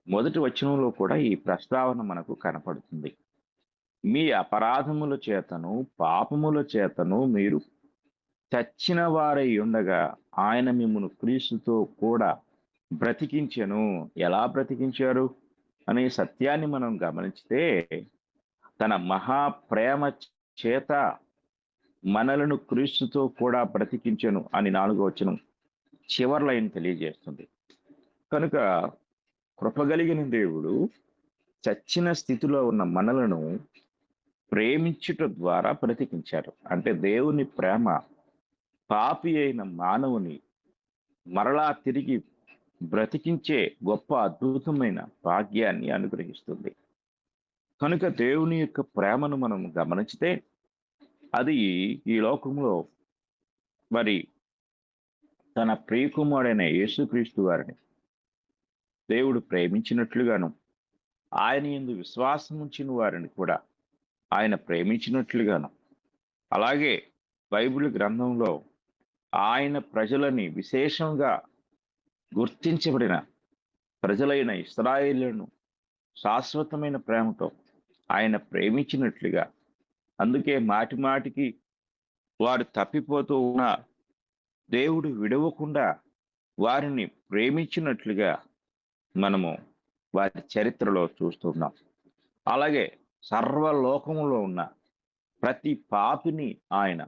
Speaker 8: 1వ వచనంలో కూడా ఈ ప్రస్తావన మనకు కనపడుతుంది. మీ అపరాధముల చేతను పాపముల చేతను మీరు చచ్చిన వారై ఉండగా ఆయన మిమ్మును క్రీస్తుతో కూడా బ్రతికించెను. ఎలా బ్రతికించారు అనే సత్యాన్ని మనం గమనించితే, తన మహాప్రేమ చేత మనలను క్రీస్తుతో కూడా బ్రతికించెను అని 4వ వచనం చివరి లైన్ తెలియజేస్తుంది. కనుక కృపగలిగిన దేవుడు చచ్చిన స్థితిలో ఉన్న మనలను ప్రేమించుట ద్వారా బ్రతికించారు. అంటే దేవుని ప్రేమ పాపి అయిన మానవుని మరలా తిరిగి బ్రతికించే గొప్ప అద్భుతమైన భాగ్యాన్ని అనుగ్రహిస్తుంది. కనుక దేవుని యొక్క ప్రేమను మనం గమనించితే, అది ఈ లోకంలో మరి తన ప్రియకుమారుడైన యేసుక్రీస్తు వారిని దేవుడు ప్రేమించినట్లుగాను, ఆయన యందు విశ్వాసం ఉంచిన వారిని కూడా ఆయన ప్రేమించినట్లుగాను, అలాగే బైబిల్ గ్రంథంలో ఆయన ప్రజలని విశేషంగా గుర్తించబడిన ప్రజలైన ఇశ్రాయేలును శాశ్వతమైన ప్రేమతో ఆయన ప్రేమించినట్లుగా, అందుకే మాటి మాటికి వారు తప్పిపోతూ ఉన్న దేవుడు విడవకుండా వారిని ప్రేమించినట్లుగా మనము వారి చరిత్రలో చూస్తున్నాం. అలాగే సర్వలోకములో ఉన్న ప్రతి పాపిని ఆయన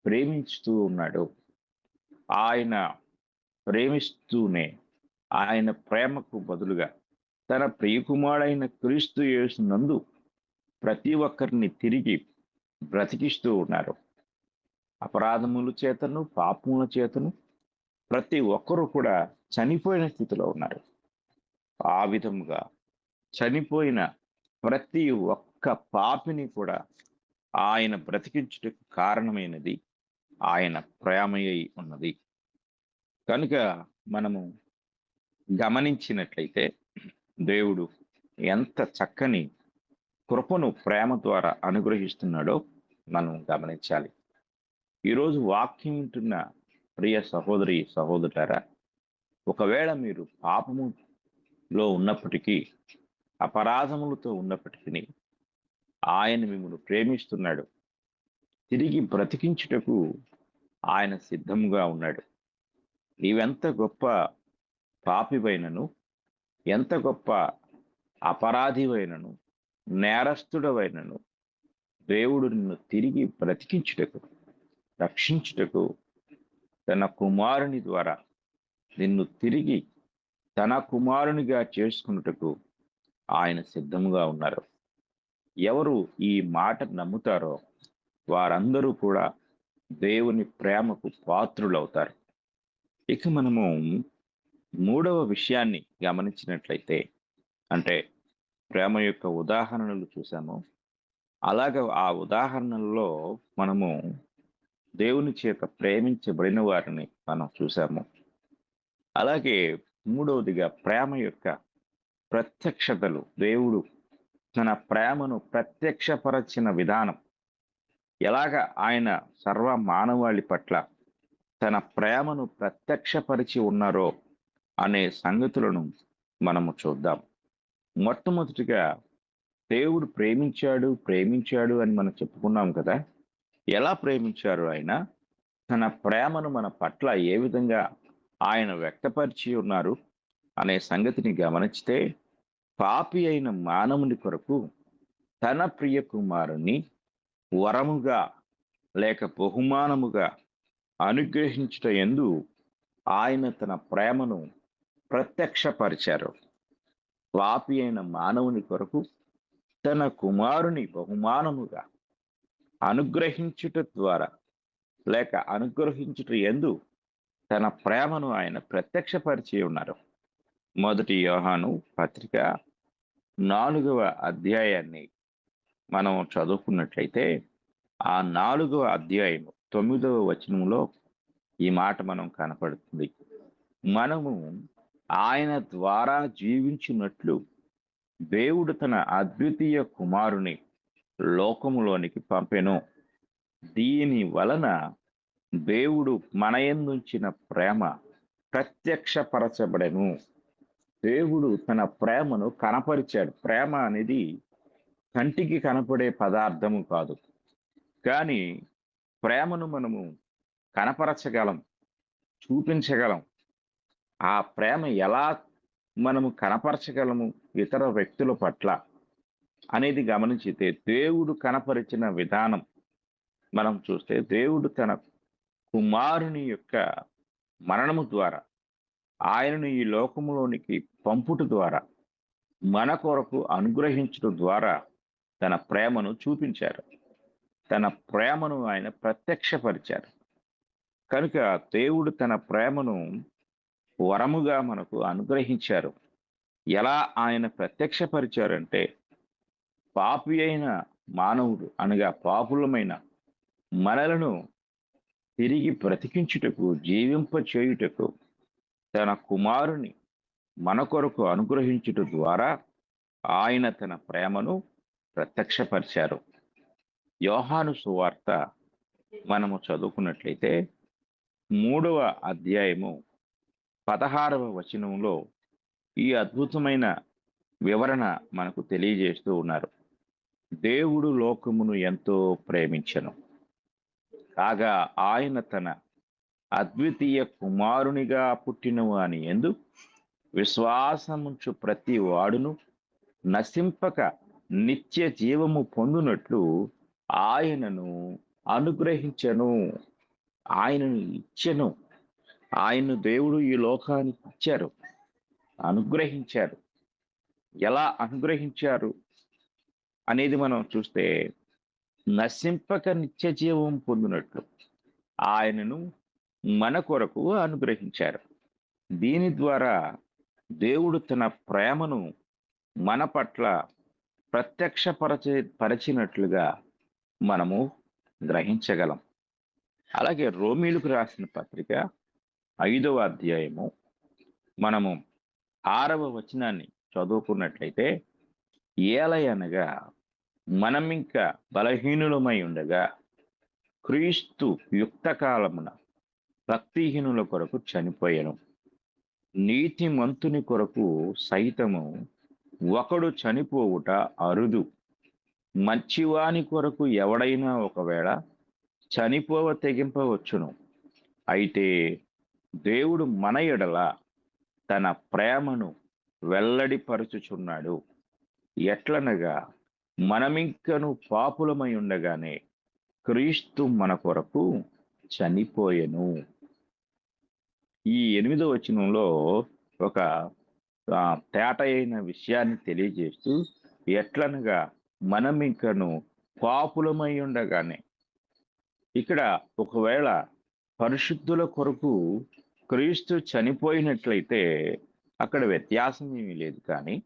Speaker 8: ప్రేమించుతూ ఉన్నాడు. ఆయన ప్రేమిస్తూనే ఆయన ప్రేమకు బదులుగా తన ప్రియకుమారుడైన క్రీస్తు యేసునందు ప్రతి ఒక్కరిని తిరిగి బ్రతికిస్తూ ఉన్నారు. అపరాధముల చేతను పాపముల చేతను ప్రతి ఒక్కరూ కూడా చనిపోయిన స్థితిలో ఉన్నారు. ఆ విధముగా చనిపోయిన ప్రతి ఒక్క పాపిని కూడా ఆయన బ్రతికించుటకు కారణమైనది ఆయన ప్రేమయ్యి ఉన్నది. కనుక మనము గమనించినట్లయితే దేవుడు ఎంత చక్కని కృపను ప్రేమ ద్వారా అనుగ్రహిస్తున్నాడో మనం గమనించాలి. ఈరోజు వాక్యం వింటున్న ప్రియ సహోదరి సహోదరులారా, ఒకవేళ మీరు పాపములో ఉన్నప్పటికీ, అపరాధములతో ఉన్నప్పటికీ ఆయన మిమ్మల్ని ప్రేమిస్తున్నాడు. తిరిగి బ్రతికించుటకు ఆయన సిద్ధముగా ఉన్నాడు. నీవెంత గొప్ప పాపివైనను, ఎంత గొప్ప అపరాధివైనను, నేరస్తుడవైనను దేవుడు నిన్ను తిరిగి బ్రతికించుటకు, రక్షించుటకు తన కుమారుని ద్వారా నిన్ను తిరిగి తన కుమారునిగా చేసుకున్నటకు ఆయన సిద్ధముగా ఉన్నారు. ఎవరు ఈ మాట నమ్ముతారో వారందరూ కూడా దేవుని ప్రేమకు పాత్రులవుతారు. ఇక మనము మూడవ విషయాన్ని గమనించినట్లయితే, అంటే ప్రేమ యొక్క ఉదాహరణలు చూసాము. అలాగే ఆ ఉదాహరణల్లో మనము దేవుని చేత ప్రేమించబడిన వారిని మనం చూసాము. అలాగే మూడవదిగా ప్రేమ యొక్క ప్రత్యక్షతలు, దేవుడు తన ప్రేమను ప్రత్యక్షపరచిన విధానం, ఎలాగ ఆయన సర్వ మానవాళి పట్ల తన ప్రేమను ప్రత్యక్షపరిచి ఉన్నారో అనే సంగతులను మనము చూద్దాం. మొట్టమొదటిగా దేవుడు ప్రేమించాడు అని మనం చెప్పుకున్నాం కదా. ఎలా ప్రేమించారు? ఆయన తన ప్రేమను మన పట్ల ఏ విధంగా ఆయన వ్యక్తపరిచి ఉన్నారు అనే సంగతిని గమనిస్తే, పాపి అయిన మానవుని కొరకు తన ప్రియ కుమారుని వరముగా లేక బహుమానముగా అనుగ్రహించుట యందు ఆయన తన ప్రేమను ప్రత్యక్షపరిచారు. పాపి అయిన మానవుని కొరకు తన కుమారుని బహుమానముగా అనుగ్రహించుట ద్వారా లేక అనుగ్రహించుట యందు తన ప్రేమను ఆయన ప్రత్యక్షపరిచి ఉన్నారు. మొదటి యోహాను పత్రిక 4వ అధ్యాయాన్ని మనం చదువుకున్నట్లయితే, ఆ 4వ అధ్యాయం 9వ వచనంలో ఈ మాట మనం కనపడుతుంది. మనము ఆయన ద్వారా జీవించినట్లు దేవుడు తన అద్వితీయ కుమారుని లోకములోనికి పంపెను. దీని వలన దేవుడు మన యందుంచిన ప్రేమ ప్రత్యక్షపరచబడెను. దేవుడు తన ప్రేమను కనపరిచాడు. ప్రేమ అనేది కంటికి కనపడే పదార్థము కాదు, కానీ ప్రేమను మనము కనపరచగలం, చూపించగలం. ఆ ప్రేమ ఎలా మనము కనపరచగలము ఇతర వ్యక్తుల పట్ల అనేది గమనించితే, దేవుడు కనపరిచిన విధానం మనం చూస్తే, దేవుడు తన కుమారుని యొక్క మరణము ద్వారా, ఆయనను ఈ లోకములోనికి పంపుట ద్వారా, మన కొరకు అనుగ్రహించడం ద్వారా తన ప్రేమను చూపించారు. తన ప్రేమను ఆయన ప్రత్యక్షపరిచారు. కనుక దేవుడు తన ప్రేమను వరముగా మనకు అనుగ్రహించారు. ఎలా ఆయన ప్రత్యక్షపరిచారంటే, పాపి అయిన మానవుడు అనగా పాపులమైన మనలను తిరిగి బ్రతికించుటకు, జీవింపచేయుటకు తన కుమారుని మన కొరకు అనుగ్రహించుట ద్వారా ఆయన తన ప్రేమను ప్రత్యక్షపరిచారు. యోహాను సువార్త మనము చదువుకున్నట్లయితే 3వ అధ్యాయము 16వ వచనంలో ఈ అద్భుతమైన వివరణ మనకు తెలియజేస్తూ ఉన్నారు. దేవుడు లోకమును ఎంతో ప్రేమించెను, కాగా ఆయన తన అద్వితీయ కుమారునిగా పుట్టిన వాని యందు విశ్వాసముంచు ప్రతి వాడును నశింపక నిత్య జీవము పొందునట్లు ఆయనను అనుగ్రహించెను. ఆయనను ఇచ్చెను. ఆయన దేవుడు ఈ లోకానికి ఇచ్చారు, అనుగ్రహించారు. ఎలా అనుగ్రహించారు అనేది మనం చూస్తే, నశింపక నిత్య జీవం పొందినట్లు ఆయనను మన కొరకు అనుగ్రహించారు. దీని ద్వారా దేవుడు తన ప్రేమను మన పట్ల పరిచినట్లుగా మనము గ్రహించగలం. అలాగే రోమీలకు రాసిన పత్రిక 5వ అధ్యాయము మనము 6వ వచనాన్ని చదువుకున్నట్లయితే, ఏలయనగా మనమింక బలహీనులమై ఉండగా క్రీస్తు యుక్త కాలమున భక్తిహీనుల కొరకు చనిపోయెను. నీతిమంతుని కొరకు సైతము ఒకడు చనిపోవుట అరుదు. మంచివాని కొరకు ఎవడైనా ఒకవేళ చనిపోవ తెగింపవచ్చును. అయితే దేవుడు మన ఎడల తన ప్రేమను వెల్లడిపరుచుచున్నాడు. ఎట్లనగా మనమింకను పాపులమై ఉండగానే క్రీస్తు మన కొరకు చనిపోయెను. ఈ 8వ వచనంలో ఒక తేట అయిన విషయాన్ని తెలియజేస్తూ, ఎట్లనగా మనమింకను పాపులమై ఉండగానే, ఇక్కడ ఒకవేళ పరిశుద్ధుల కొరకు క్రీస్తు చనిపోయినట్లయితే అక్కడ వ్యత్యాసం ఏమీ లేదు. కానీ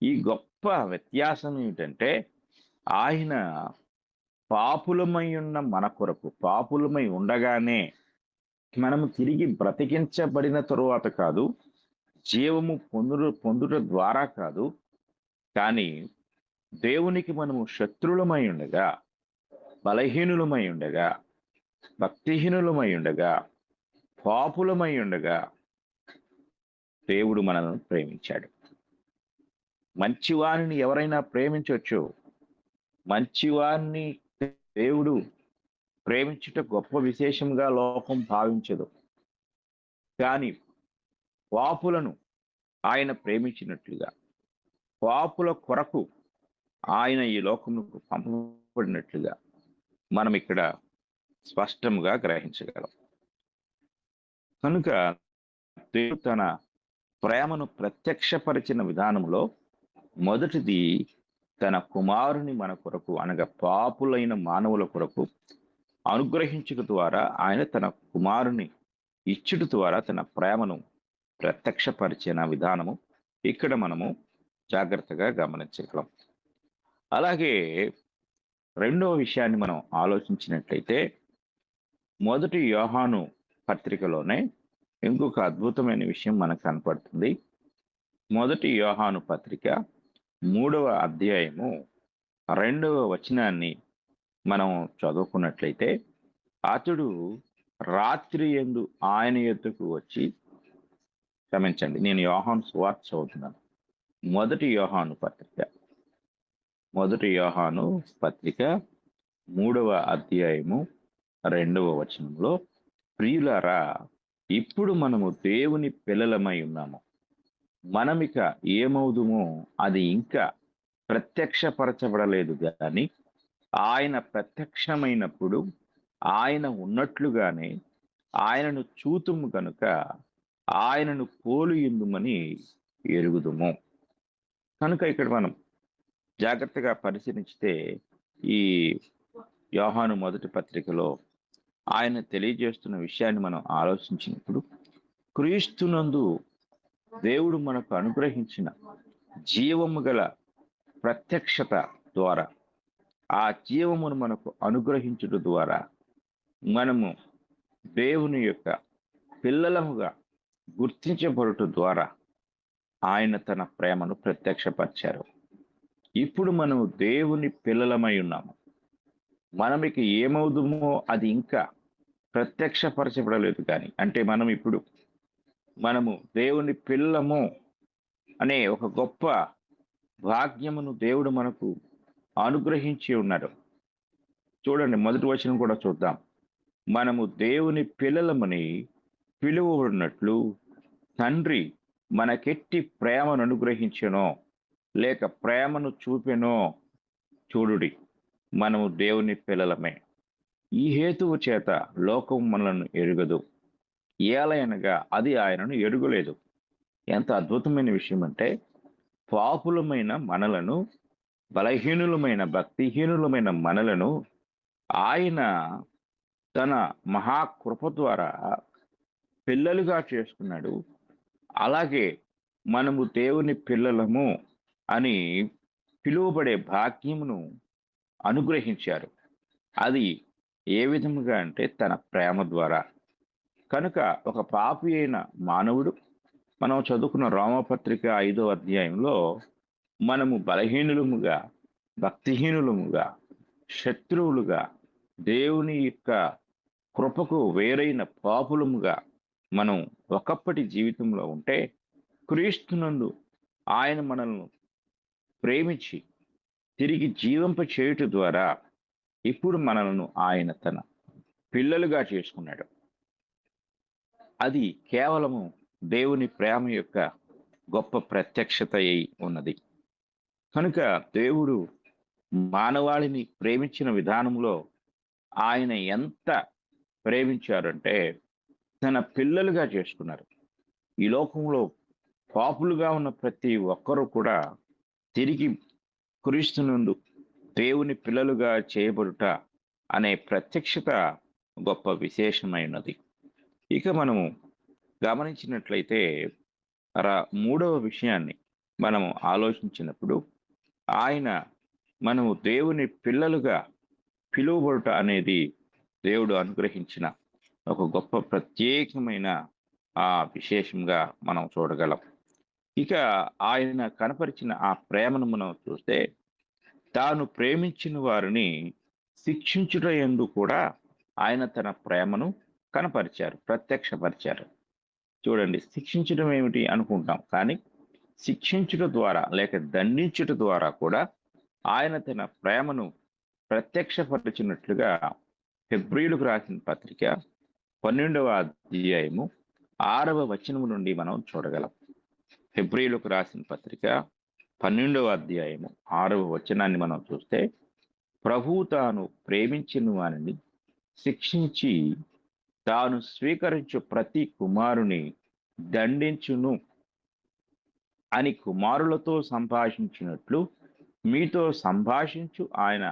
Speaker 8: ఈ గొప్ప వ్యత్యాసం ఏమిటంటే, ఆయన పాపులమై ఉన్న మన కొరకు, పాపులమై ఉండగానే మనము తిరిగి బ్రతికించబడిన తరువాత కాదు, జీవము పొందుట ద్వారా కాదు, కానీ దేవునికి మనము శత్రులమై ఉండగా, బలహీనులమై ఉండగా, భక్తిహీనులమై ఉండగా, పాపులమై ఉండగా దేవుడు మనల్ని ప్రేమించాడు. మంచివారిని ఎవరైనా ప్రేమించవచ్చు. మంచివారిని దేవుడు ప్రేమించుట గొప్ప విశేషంగా లోకం భావించదు. కానీ పాపులను ఆయన ప్రేమించినట్లుగా, పాపుల కొరకు ఆయన ఈ లోకముకు పంపబడినట్లుగా మనం ఇక్కడ స్పష్టంగా గ్రహించగలం. కనుక దేవుడు తన ప్రేమను ప్రత్యక్షపరిచిన విధానంలో మొదటిది తన కుమారుని మన కొరకు, అనగా పాపులైన మానవుల కొరకు అనుగ్రహించుట ద్వారా, ఆయన తన కుమారుని ఇచ్చుట ద్వారా తన ప్రేమను ప్రత్యక్షపరిచిన విధానము ఇక్కడ మనము జాగ్రత్తగా గమనించగలం. అలాగే 2వ విషయాన్ని మనం ఆలోచించినట్లయితే, 1 యోహాను పత్రికలోనే ఇంకొక అద్భుతమైన విషయం మనకు కనపడుతుంది. 1 యోహాను పత్రిక 3వ అధ్యాయము 2వ వచనాన్ని మనం చదువుకున్నట్లయితే, అతడు రాత్రి యందు ఆయన యొద్దకు వచ్చి, క్షమించండి, నేను యోహాను సువార్త చదువుతున్నాను. 1 యోహాను పత్రిక 3వ అధ్యాయము 2వ వచనంలో, ప్రియులారా, ఇప్పుడు మనము దేవుని పిల్లలమై ఉన్నాము. మనమిక ఏమవుదుమో అది ఇంకా ప్రత్యక్షపరచబడలేదు, కానీ ఆయన ప్రత్యక్షమైనప్పుడు ఆయన ఉన్నట్లుగానే ఆయనను చూతుము కనుక ఆయనను పోలియుందుమని ఎరుగుదుము. కనుక ఇక్కడ మనం జాగ్రత్తగా పరిశీలించితే, ఈ యోహాను 1 పత్రికలో ఆయన తెలియజేస్తున్న విషయాన్ని మనం ఆలోచించినప్పుడు, క్రీస్తునందు దేవుడు మనకు అనుగ్రహించిన జీవము గల ప్రత్యక్షత ద్వారా, ఆ జీవమును మనకు అనుగ్రహించుట ద్వారా మనము దేవుని యొక్క పిల్లలముగా గుర్తించబడుట ద్వారా ఆయన తన ప్రేమను ప్రత్యక్షపరిచారు. ఇప్పుడు మనము దేవుని పిల్లలమై ఉన్నాము. మనమికి ఏమవుదుమో అది ఇంకా ప్రత్యక్షపరచబడలేదు. కానీ అంటే మనము దేవుని పిల్లము అనే ఒక గొప్ప భాగ్యమును దేవుడు మనకు అనుగ్రహించి ఉన్నారు. చూడండి, మొదటి వచనం కూడా చూద్దాం. మనము దేవుని పిల్లలమని పిలువబడినట్లు తండ్రి మనకెట్టి ప్రేమను అనుగ్రహించెనో లేక ప్రేమను చూపెనో చూడుడి, మనము దేవుని పిల్లలమే. ఈ హేతువు చేత లోకం మనలను ఎరుగదు, ఏలయనగా అది ఆయనను ఎరుగలేదు. ఎంత అద్భుతమైన విషయం అంటే, పాపులమైన మనలను, బలహీనులమైన భక్తిహీనులమైన మనలను ఆయన తన మహాకృప ద్వారా పిల్లలుగా చేసుకున్నాడు. అలాగే మనము దేవుని పిల్లలము అని పిలువబడే భాగ్యమును అనుగ్రహించారు. అది ఏ విధముగా అంటే తన ప్రేమ ద్వారా. కనుక ఒక పాపి అయిన మానవుడు, మనం చదువుకున్న రోమపత్రిక 5వ అధ్యాయంలో, మనము బలహీనులముగా, భక్తిహీనులముగా, శత్రువులుగా, దేవుని యొక్క కృపకు వేరైన పాపులముగా మనం ఒకప్పటి జీవితంలో ఉంటే, క్రీస్తునందు ఆయన మనల్ని ప్రేమించి తిరిగి జీవింప చేయుట ద్వారా ఇప్పుడు మనలను ఆయన తన పిల్లలుగా చేసుకున్నాడు. అది కేవలము దేవుని ప్రేమ యొక్క గొప్ప ప్రత్యక్షత అయి ఉన్నది. కనుక దేవుడు మానవాళిని ప్రేమించిన విధానంలో ఆయన ఎంత ప్రేమించారంటే తన పిల్లలుగా చేసుకున్నారు. ఈ లోకంలో పాపులుగా ఉన్న ప్రతి ఒక్కరూ కూడా తిరిగి క్రీస్తునందు దేవుని పిల్లలుగా చేయబడుట అనే ప్రత్యక్షత గొప్ప విశేషమైనది. ఇక మనము గమనించినట్లయితే 3వ విషయాన్ని మనము ఆలోచించినప్పుడు, ఆయన మనము దేవుని పిల్లలుగా పిలువబడుట అనేది దేవుడు అనుగ్రహించిన ఒక గొప్ప ప్రత్యేకమైన విశేషంగా మనం చూడగలం. ఇక ఆయన కనపరిచిన ఆ ప్రేమను మనం చూస్తే, తాను ప్రేమించిన వారిని శిక్షించుట యందు కూడా ఆయన తన ప్రేమను కనపరిచారు, ప్రత్యక్షపరిచారు. చూడండి, శిక్షించడం ఏమిటి అనుకుంటాం, కానీ శిక్షించుట ద్వారా లేక దండించుట ద్వారా కూడా ఆయన తన ప్రేమను ప్రత్యక్షపరిచినట్లుగా హెబ్రీయులకు రాసిన పత్రిక 12వ అధ్యాయము 6వ వచనము నుండి మనం చూడగలం. హెబ్రీయులకు రాసిన పత్రిక 12వ అధ్యాయము 6వ వచనాన్ని మనం చూస్తే, ప్రభువు తాను ప్రేమించిన వారిని శిక్షించి తాను స్వీకరించు ప్రతి కుమారుని దండించును అని కుమారులతో సంభాషించినట్లు మీతో సంభాషించు ఆయన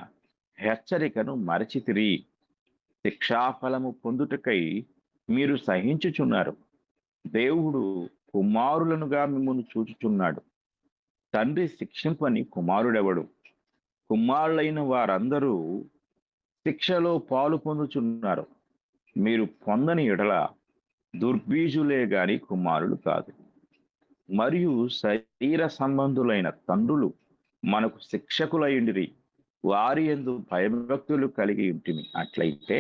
Speaker 8: హెచ్చరికను మరచితిరి. శిక్షాఫలము పొందుటకై మీరు సహించుచున్నారు. దేవుడు కుమారులనుగా మిమ్మల్ని చూచుచున్నాడు. తండ్రి శిక్షింపని కుమారుడెవడు? కుమారులైన వారందరూ శిక్షలో పాలు పొందుచున్నారు. మీరు పొందని ఎడల దుర్బీజులే గాని కుమారులు కాదు. మరియు శరీర సంబంధులైన తండ్రులు మనకు శిక్షకులయుండిరి, వారి యందు భయభక్తులు కలిగి ఉంటిమి. అట్లయితే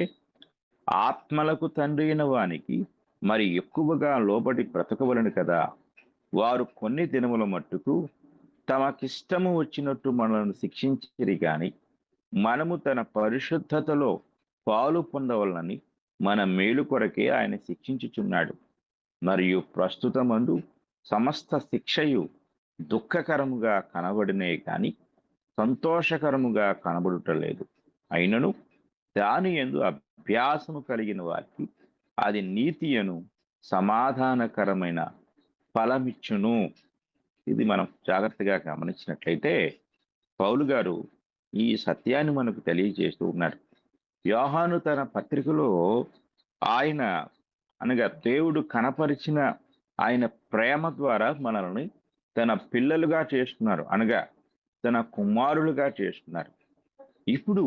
Speaker 8: ఆత్మలకు తండ్రి అయిన వానికి మరి ఎక్కువగా లోబడి బ్రతకవలను కదా. వారు కొన్ని దినముల మట్టుకు తమకిష్టము వచ్చినట్టు మనల్ని శిక్షించిరి గాని, మనము తన పరిశుద్ధతలో పాలు పొందవలనని మన మేలు కొరకే ఆయన శిక్షించుచున్నాడు. మరియు ప్రస్తుతమందు సమస్త శిక్షయు దుఃఖకరముగా కనబడినే కాని సంతోషకరముగా కనబడుటలేదు. అయినను దాని యందు అభ్యాసము కలిగిన వారికి అది నీతియను సమాధానకరమైన ఫలమిచ్చును. ఇది మనం జాగ్రత్తగా గమనించినట్లయితే పౌలు గారు ఈ సత్యాన్ని మనకు తెలియజేస్తూ ఉన్నారు. యోహాను తన పత్రికలో ఆయన అనగా దేవుడు కనపరిచిన ఆయన ప్రేమ ద్వారా మనల్ని తన పిల్లలుగా చేసుకున్నారు, అనగా తన కుమారులుగా చేసుకున్నారు. ఇప్పుడు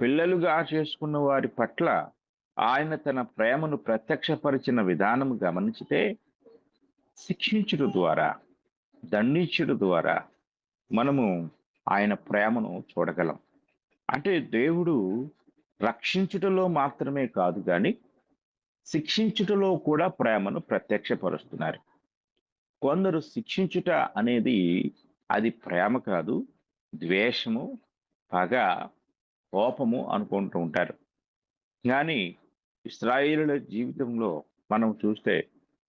Speaker 8: పిల్లలుగా చేసుకున్న వారి పట్ల ఆయన తన ప్రేమను ప్రత్యక్షపరిచిన విధానం గమనించితే, శిక్షించుట ద్వారా, దండించుట ద్వారా మనము ఆయన ప్రేమను చూడగలం. అంటే దేవుడు రక్షించుటలో మాత్రమే కాదు కానీ శిక్షించుటలో కూడా ప్రేమను ప్రత్యక్షపరుస్తున్నారు. కొందరు శిక్షించుట అనేది అది ప్రేమ కాదు, ద్వేషము, పగ, కోపము అనుకుంటూ ఉంటారు. కానీ ఇశ్రాయేలుల జీవితంలో మనం చూస్తే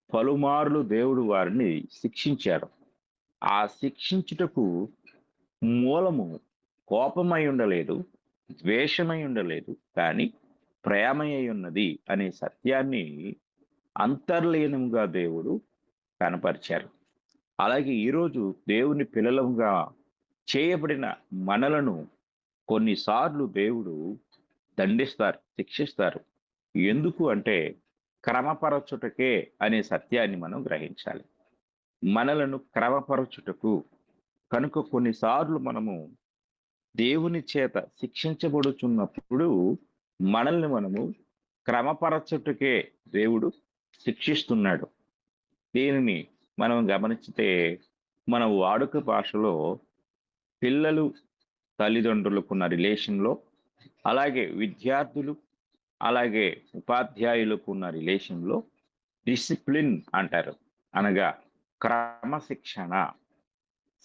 Speaker 8: పలుమార్లు దేవుడు వారిని శిక్షించారు. ఆ శిక్షించుటకు మూలము కోపమై ఉండలేదు, ద్వేషమై ఉండలేదు, కానీ ప్రేమయై ఉన్నది అనే సత్యాన్ని అంతర్లీనంగా దేవుడు కనపరిచారు. అలాగే ఈరోజు దేవుని పిల్లలంగా చేయబడిన మనలను కొన్నిసార్లు దేవుడు దండిస్తారు, శిక్షిస్తారు. ఎందుకు అంటే క్రమపరచుటకే అనే సత్యాన్ని మనం గ్రహించాలి. మనలను క్రమపరచుటకు. కనుక కొన్నిసార్లు మనము దేవుని చేత శిక్షించబడుచున్నప్పుడు మనల్ని మనము క్రమపరచుటకే దేవుడు శిక్షిస్తున్నాడు. దీనిని మనం గమనించితే మన వాడుక భాషలో పిల్లలు తల్లిదండ్రులకున్న రిలేషన్లో, అలాగే విద్యార్థులు, అలాగే ఉపాధ్యాయులకు ఉన్న రిలేషన్లో డిసిప్లిన్ అంటారు. అనగా క్రమశిక్షణ.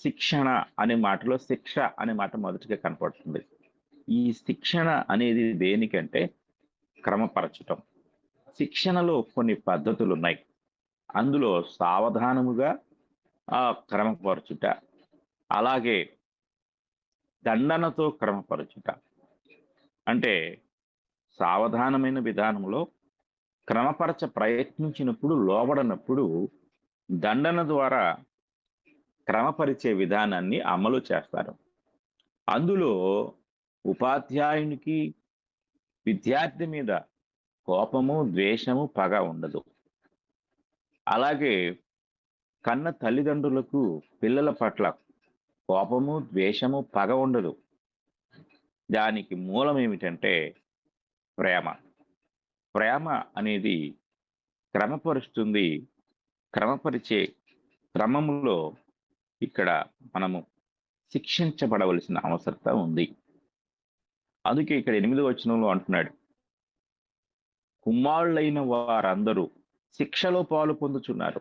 Speaker 8: శిక్షణ అనే మాటలో శిక్ష అనే మాట మొదటిగా కనపడుతుంది. ఈ శిక్షణ అనేది దేనికంటే క్రమపరచటం. శిక్షణలో కొన్ని పద్ధతులు ఉన్నాయి. అందులో సావధానముగా క్రమపరచుట, అలాగే దండనతో క్రమపరచుట. అంటే సావధానమైన విధానంలో క్రమపరచ ప్రయత్నించినప్పుడు, లోబడనప్పుడు దండన ద్వారా క్రమపరిచే విధానాన్ని అమలు చేస్తారు. అందులో ఉపాధ్యాయునికి విద్యార్థి మీద కోపము, ద్వేషము, పగ ఉండదు. అలాగే కన్న తల్లిదండ్రులకు పిల్లల పట్ల కోపము, ద్వేషము, పగ ఉండదు. దానికి మూలం ఏమిటంటే ప్రేమ. ప్రేమ అనేది క్రమపరుస్తుంది. క్రమపరిచే క్రమములో ఇక్కడ మనము శిక్షించబడవలసిన అవసరత ఉంది. అందుకే ఇక్కడ 8వ వచనంలో అంటున్నాడు, కుమారులైన వారందరూ శిక్షలో పాలు పొందుచున్నారు.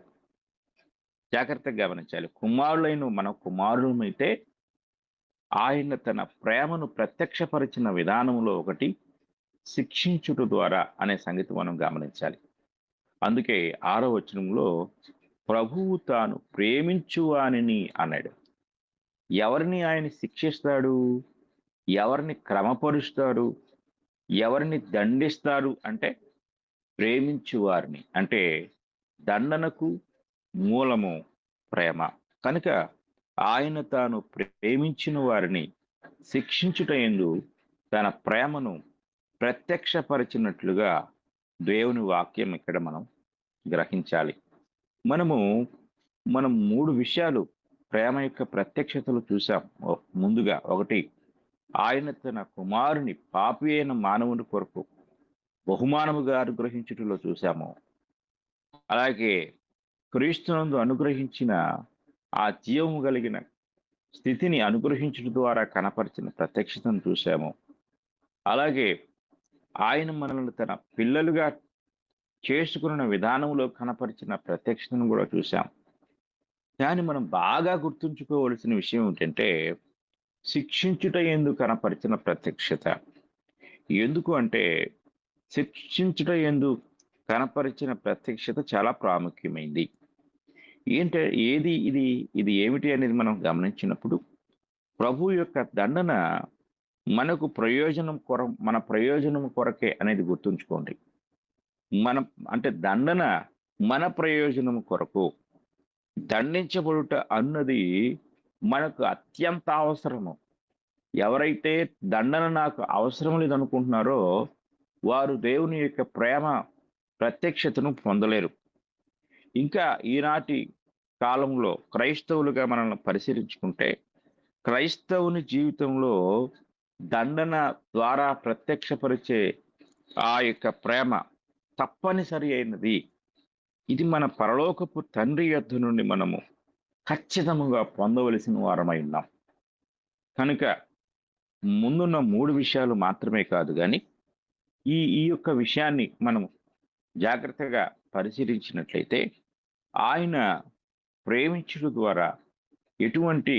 Speaker 8: జాగ్రత్తగా గమనించాలి. కుమారులైన మనం కుమారులమైతే ఆయన తన ప్రేమను ప్రత్యక్షపరిచిన విధానంలో ఒకటి శిక్షించుట ద్వారా అనే సంగతి మనం గమనించాలి. అందుకే 6వ వచనంలో ప్రభువు తాను ప్రేమించువానిని అన్నాడు. ఎవరిని ఆయన శిక్షిస్తాడు? ఎవరిని క్రమపరుస్తాడు? ఎవరిని దండిస్తారు అంటే ప్రేమించువారిని. అంటే దండనకు మూలము ప్రేమ. కనుక ఆయన తాను ప్రేమించిన వారిని శిక్షించుట యందు తన ప్రేమను ప్రత్యక్షపరిచినట్లుగా దేవుని వాక్యం ఇక్కడ మనం గ్రహించాలి. మనం 3 విషయాలు ప్రేమ యొక్క ప్రత్యక్షతలు చూసాం. ముందుగా ఒకటి, ఆయన తన కుమారుని పాపి అయిన మానవుని కొరకు బహుమానముగా అనుగ్రహించుటలో చూసాము. అలాగే క్రీస్తునందు అనుగ్రహించిన ఆ జీవము కలిగిన స్థితిని అనుగ్రహించుట ద్వారా కనపరిచిన ప్రత్యక్షతను చూసాము. అలాగే ఆయన మనల్ని తన పిల్లలుగా చేసుకున్న విధానంలో కనపరిచిన ప్రత్యక్షతను కూడా చూసాం. కానీ మనం బాగా గుర్తుంచుకోవలసిన విషయం ఏంటంటే శిక్షించుట యందు కనపరిచిన ప్రత్యక్షత. ఎందుకు అంటే శిక్షించుట యందు కనపరిచిన ప్రత్యక్షత చాలా ప్రాముఖ్యమైంది. ఇది ఏమిటి అనేది మనం గమనించినప్పుడు ప్రభు యొక్క దండన మనకు మన ప్రయోజనం కొరకే అనేది గుర్తుంచుకోండి. దండన మన ప్రయోజనం కొరకు. దండించబడుట అన్నది మనకు అత్యంత అవసరము. ఎవరైతే దండన నాకు అవసరం లేదనుకుంటున్నారో వారు దేవుని యొక్క ప్రేమ ప్రత్యక్షతను పొందలేరు. ఇంకా ఈనాటి కాలంలో క్రైస్తవులుగా మనల్ని పరిశీలించుకుంటే క్రైస్తవుని జీవితంలో దండన ద్వారా ప్రత్యక్షపరిచే ఆ యొక్క ప్రేమ తప్పనిసరి అయినది. ఇది మన పరలోకపు తండ్రి యొద్ద నుండి మనము ఖచ్చితంగా పొందవలసిన వారమై ఉన్నాం. కనుక ముందున్న 3 విషయాలు మాత్రమే కాదు, కానీ ఈ యొక్క విషయాన్ని మనం జాగ్రత్తగా పరిశీలించినట్లయితే ఆయన ప్రేమించుట ద్వారా ఎటువంటి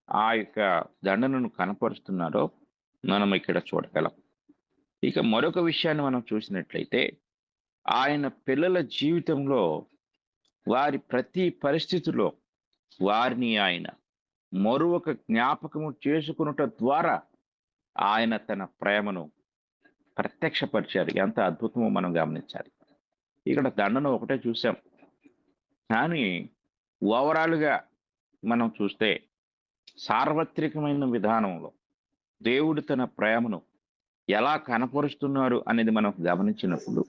Speaker 8: ఆ యొక్క దండనను కనపరుస్తున్నారో మనం ఇక్కడ చూడగలం. ఇక మరొక విషయాన్ని మనం చూసినట్లయితే, ఆయన పిల్లల జీవితంలో వారి ప్రతి పరిస్థితిలో వారిని ఆయన మరొక జ్ఞాపకము చేసుకునుట ద్వారా ఆయన తన ప్రేమను ప్రత్యక్షపరిచారు. ఎంత అద్భుతమో మనం గమనించాలి. ఇక్కడ దండన ఒకటే చూసాం, కానీ ఓవరాల్గా మనం చూస్తే సార్వత్రికమైన విధానంలో దేవుడు తన ప్రేమను ఎలా కనపరుస్తున్నారు అనేది మనం గమనించినప్పుడు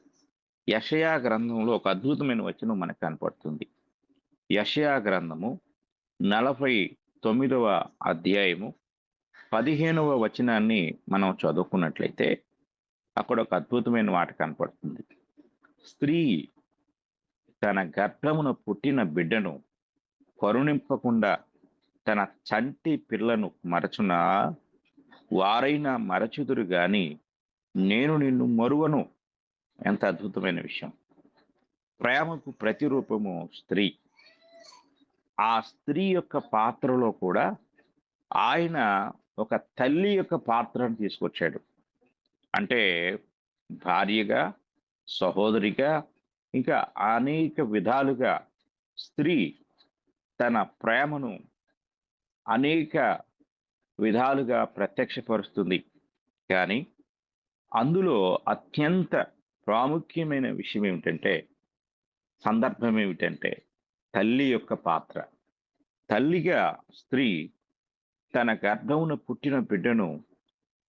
Speaker 8: యెషయా గ్రంథంలో ఒక అద్భుతమైన వచనం మనకు కనపడుతుంది. యెషయా గ్రంథము 49వ అధ్యాయము 15వ వచనాన్ని మనం చదువుకున్నట్లయితే అక్కడ ఒక అద్భుతమైన మాట కనపడుతుంది. స్త్రీ తన గర్భమున పుట్టిన బిడ్డను కరుణింపకుండా తన చంటి పిల్లను మరచునా, వారైనా మరచుదురు గాని నేను నిన్ను మరువను. ఎంత అద్భుతమైన విషయం. ప్రేమకు ప్రతిరూపము స్త్రీ. ఆ స్త్రీ యొక్క పాత్రలో కూడా ఆయన ఒక తల్లి యొక్క పాత్రను తీసుకొచ్చాడు. అంటే భార్యగా, సహోదరిగా, ఇంకా అనేక విధాలుగా స్త్రీ తన ప్రేమను అనేక విధాలుగా ప్రత్యక్షపరుస్తుంది. కానీ అందులో అత్యంత ప్రాముఖ్యమైన విషయం ఏమిటంటే, సందర్భం ఏమిటంటే తల్లి యొక్క పాత్ర. తల్లిగా స్త్రీ తన గర్భమున పుట్టిన బిడ్డను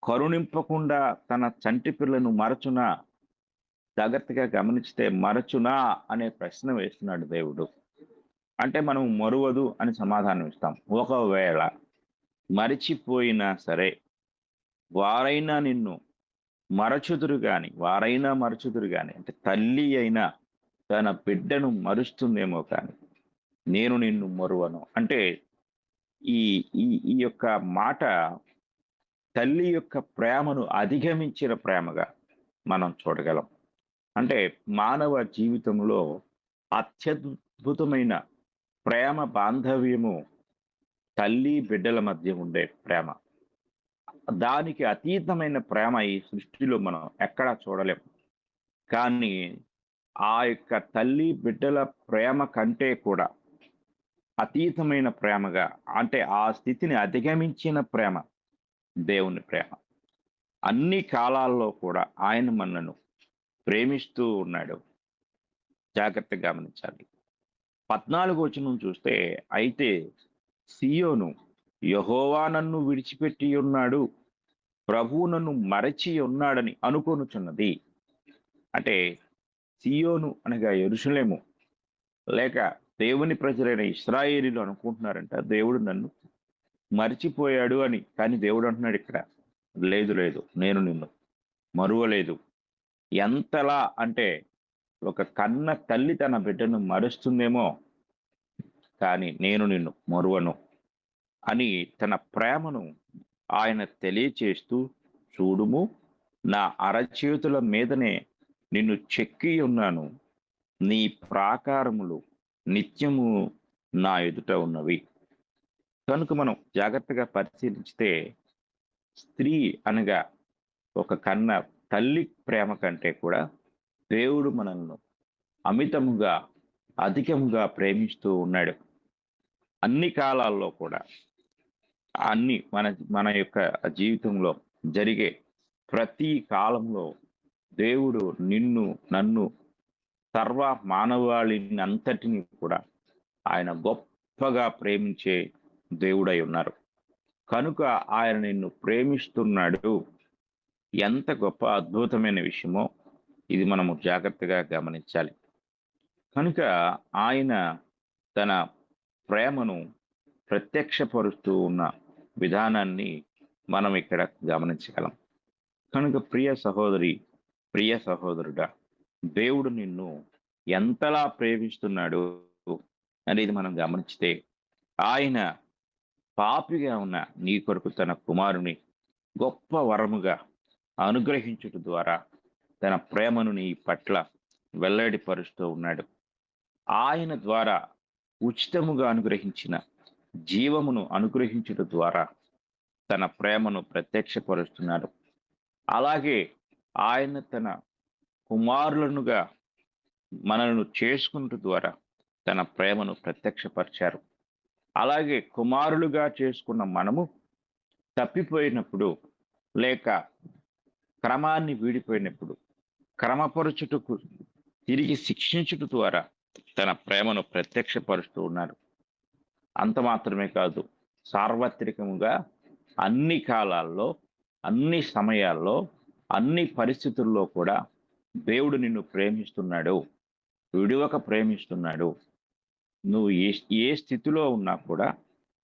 Speaker 8: కరుణింపకుండా తన చంటి పిల్లను మరచునా, జాగ్రత్తగా గమనిస్తే మరచునా అనే ప్రశ్న వేస్తున్నాడు దేవుడు. అంటే మనం మరువదు అని సమాధానం ఇస్తాం. ఒకవేళ మరిచిపోయినా సరే వారైనా నిన్ను మరచుదురు గాని, వారైనా మరచుదురు గాని, అంటే తల్లి అయినా తన బిడ్డను మరుస్తుందేమో కానీ నేను నిన్ను మరువను. అంటే ఈ ఈ ఈ యొక్క మాట తల్లి యొక్క ప్రేమను అధిగమించిన ప్రేమగా మనం చూడగలం. అంటే మానవ జీవితంలో అత్యద్భుతమైన ప్రేమ బాంధవ్యము తల్లి బిడ్డల మధ్య ఉండే ప్రేమ. దానికి అతీతమైన ప్రేమ ఈ సృష్టిలో మనం ఎక్కడా చూడలేం. కానీ ఆ యొక్క తల్లి బిడ్డల ప్రేమ కంటే కూడా అతీతమైన ప్రేమగా, అంటే ఆ స్థితిని అధిగమించిన ప్రేమ దేవుని ప్రేమ. అన్ని కాలాల్లో కూడా ఆయన మనను ప్రేమిస్తూ ఉన్నాడు. జాగ్రత్తగా గమనించాలి. 14వ వచనం చూస్తే, అయితే సియోను యెహోవా నన్ను విడిచిపెట్టి ఉన్నాడు, ప్రభువు నన్ను మరచి ఉన్నాడని అనుకొనుచున్నది. అంటే సియోను అనగా యెరూషలేము లేక దేవుని ప్రజలైన ఇశ్రాయేలీలు అనుకుంటున్నారంట దేవుడు నన్ను మరిచిపోయాడు అని. కానీ దేవుడు అంటున్నాడు ఇక్కడ, లేదు లేదు, నేను నిన్ను మరువలేదు. ఎంతలా అంటే ఒక కన్న తల్లి తన బిడ్డను మరుస్తుందేమో, కానీ నేను నిన్ను మరువను అని తన ప్రేమను ఆయన తెలియచేస్తూ, చూడుము నా అరచేతుల మీదనే నిన్ను చెక్కి ఉన్నాను, నీ ప్రాకారములు నిత్యము నా ఎదుట ఉన్నవి. కనుక మనం జాగ్రత్తగా పరిశీలించితే స్త్రీ అనగా ఒక కన్న తల్లి ప్రేమ కంటే కూడా దేవుడు మనల్ని అమితముగా అధికముగా ప్రేమిస్తూ ఉన్నాడు. అన్ని కాలాల్లో కూడా అన్ని మన యొక్క జీవితంలో జరిగే ప్రతి కాలంలో దేవుడు నిన్ను నన్ను సర్వ మానవాళిని అంతటిని కూడా ఆయన గొప్పగా ప్రేమించే దేవుడై ఉన్నారు. కనుక ఆయన నిన్ను ప్రేమిస్తున్నాడు. ఎంత గొప్ప అద్భుతమైన విషయమో ఇది మనము జాగ్రత్తగా గమనించాలి. కనుక ఆయన తన ప్రేమను ప్రత్యక్షపరుస్తూ ఉన్న విధానాన్ని మనం ఇక్కడ గమనించగలం. కనుక ప్రియ సహోదరి, ప్రియ సహోదరుడా, దేవుడు నిన్ను ఎంతలా ప్రేమిస్తున్నాడు అనేది మనం గమనించితే, ఆయన పాపిగా ఉన్న నీ కొరకు తన కుమారుని గొప్ప వరముగా అనుగ్రహించుట ద్వారా తన ప్రేమను నీ పట్ల వెల్లడిపరుస్తూ ఉన్నాడు. ఆయన ద్వారా ఉచితముగా అనుగ్రహించిన జీవమును అనుగ్రహించుట ద్వారా తన ప్రేమను ప్రత్యక్షపరుస్తున్నాడు. అలాగే ఆయన తన కుమారులనుగా మనలను చేసుకున్నట ద్వారా తన ప్రేమను ప్రత్యక్షపరిచారు. అలాగే కుమారులుగా చేసుకున్న మనము తప్పిపోయినప్పుడు లేక క్రమాన్ని వీడిపోయినప్పుడు క్రమపరచుటకు తిరిగి శిక్షించుట ద్వారా తన ప్రేమను ప్రత్యక్షపరుస్తూ ఉన్నాడు. అంత మాత్రమే కాదు, సార్వత్రికముగా అన్ని కాలాల్లో, అన్ని సమయాల్లో, అన్ని పరిస్థితుల్లో కూడా దేవుడు నిన్ను ప్రేమిస్తున్నాడు, విడువక ప్రేమిస్తున్నాడు. నువ్వు ఏ స్థితిలో ఉన్నా కూడా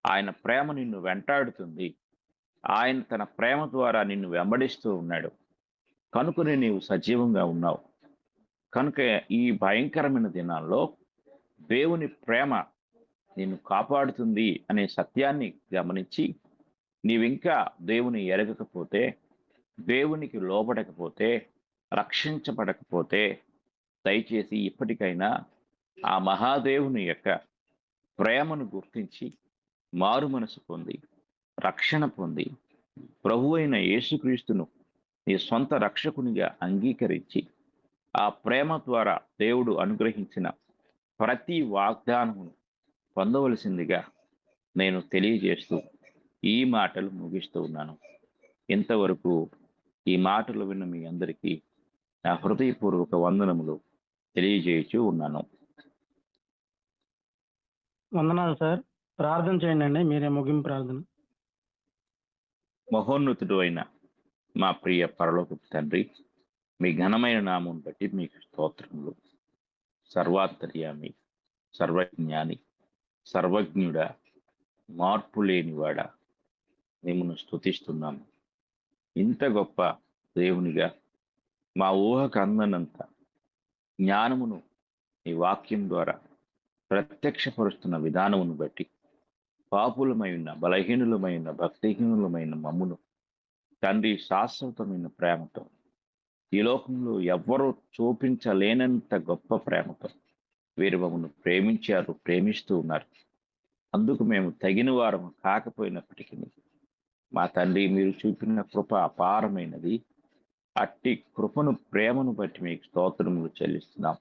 Speaker 8: ఆయన ప్రేమ నిన్ను వెంటాడుతుంది. ఆయన తన ప్రేమ ద్వారా నిన్ను వెంబడిస్తూ ఉన్నాడు. కనుకనే నీవు సజీవంగా ఉన్నావు. కనుక ఈ భయంకరమైన దినాల్లో దేవుని ప్రేమ నిన్ను కాపాడుతుంది అనే సత్యాన్ని గమనించి నీవింకా దేవుని ఎరగకపోతే, దేవునికి లోబడకపోతే, రక్షించబడకపోతే దయచేసి ఇప్పటికైనా ఆ మహాదేవుని యొక్క ప్రేమను గుర్తించి మారు మనసు పొంది రక్షణ పొంది ప్రభు అయిన యేసుక్రీస్తును నీ సొంత రక్షకునిగా అంగీకరించి ఆ ప్రేమ ద్వారా దేవుడు అనుగ్రహించిన ప్రతి వాగ్దానమును పొందవలసిందిగా నేను తెలియజేస్తూ ఈ మాటలు ముగిస్తూ ఉన్నాను. ఇంతవరకు ఈ మాటలు విన్న మీ అందరికీ నా హృదయపూర్వక వందనములు తెలియజేయచూ ఉన్నాను.
Speaker 1: వందనాలు సార్. ప్రార్థన చేయండి అండి, మీరే ముగింపు ప్రార్థన.
Speaker 8: మహోన్నతుడు అయిన మా ప్రియ పరలోకపు తండ్రి, మీ ఘనమైన నామం బట్టి మీకు స్తోత్రములు. సర్వాంతర్యామి, సర్వజ్ఞాని, సర్వజ్ఞుడ, మార్పు లేనివాడ, మిమ్మల్ని స్తుతిస్తున్నాము. ఇంత గొప్ప దేవునిగా మా ఊహకు అందనంత జ్ఞానమును ఈ వాక్యం ద్వారా ప్రత్యక్షపరుస్తున్న విధానమును బట్టి పాపులమైన, బలహీనులమైన, భక్తిహీనులమైన మమ్మును తండ్రి శాశ్వతమైన ప్రేమతో, ఈ లోకంలో ఎవ్వరూ చూపించలేనంత గొప్ప ప్రేమతో వీరు మమ్మల్ని ప్రేమించారు, ప్రేమిస్తూ ఉన్నారు. అందుకు మేము తగిన వారము కాకపోయినప్పటికీ మా తండ్రి మీరు చూపిన కృప అపారమైనది. అట్టి కృపను, ప్రేమను బట్టి మీకు స్తోత్రములు చెల్లిస్తున్నాం.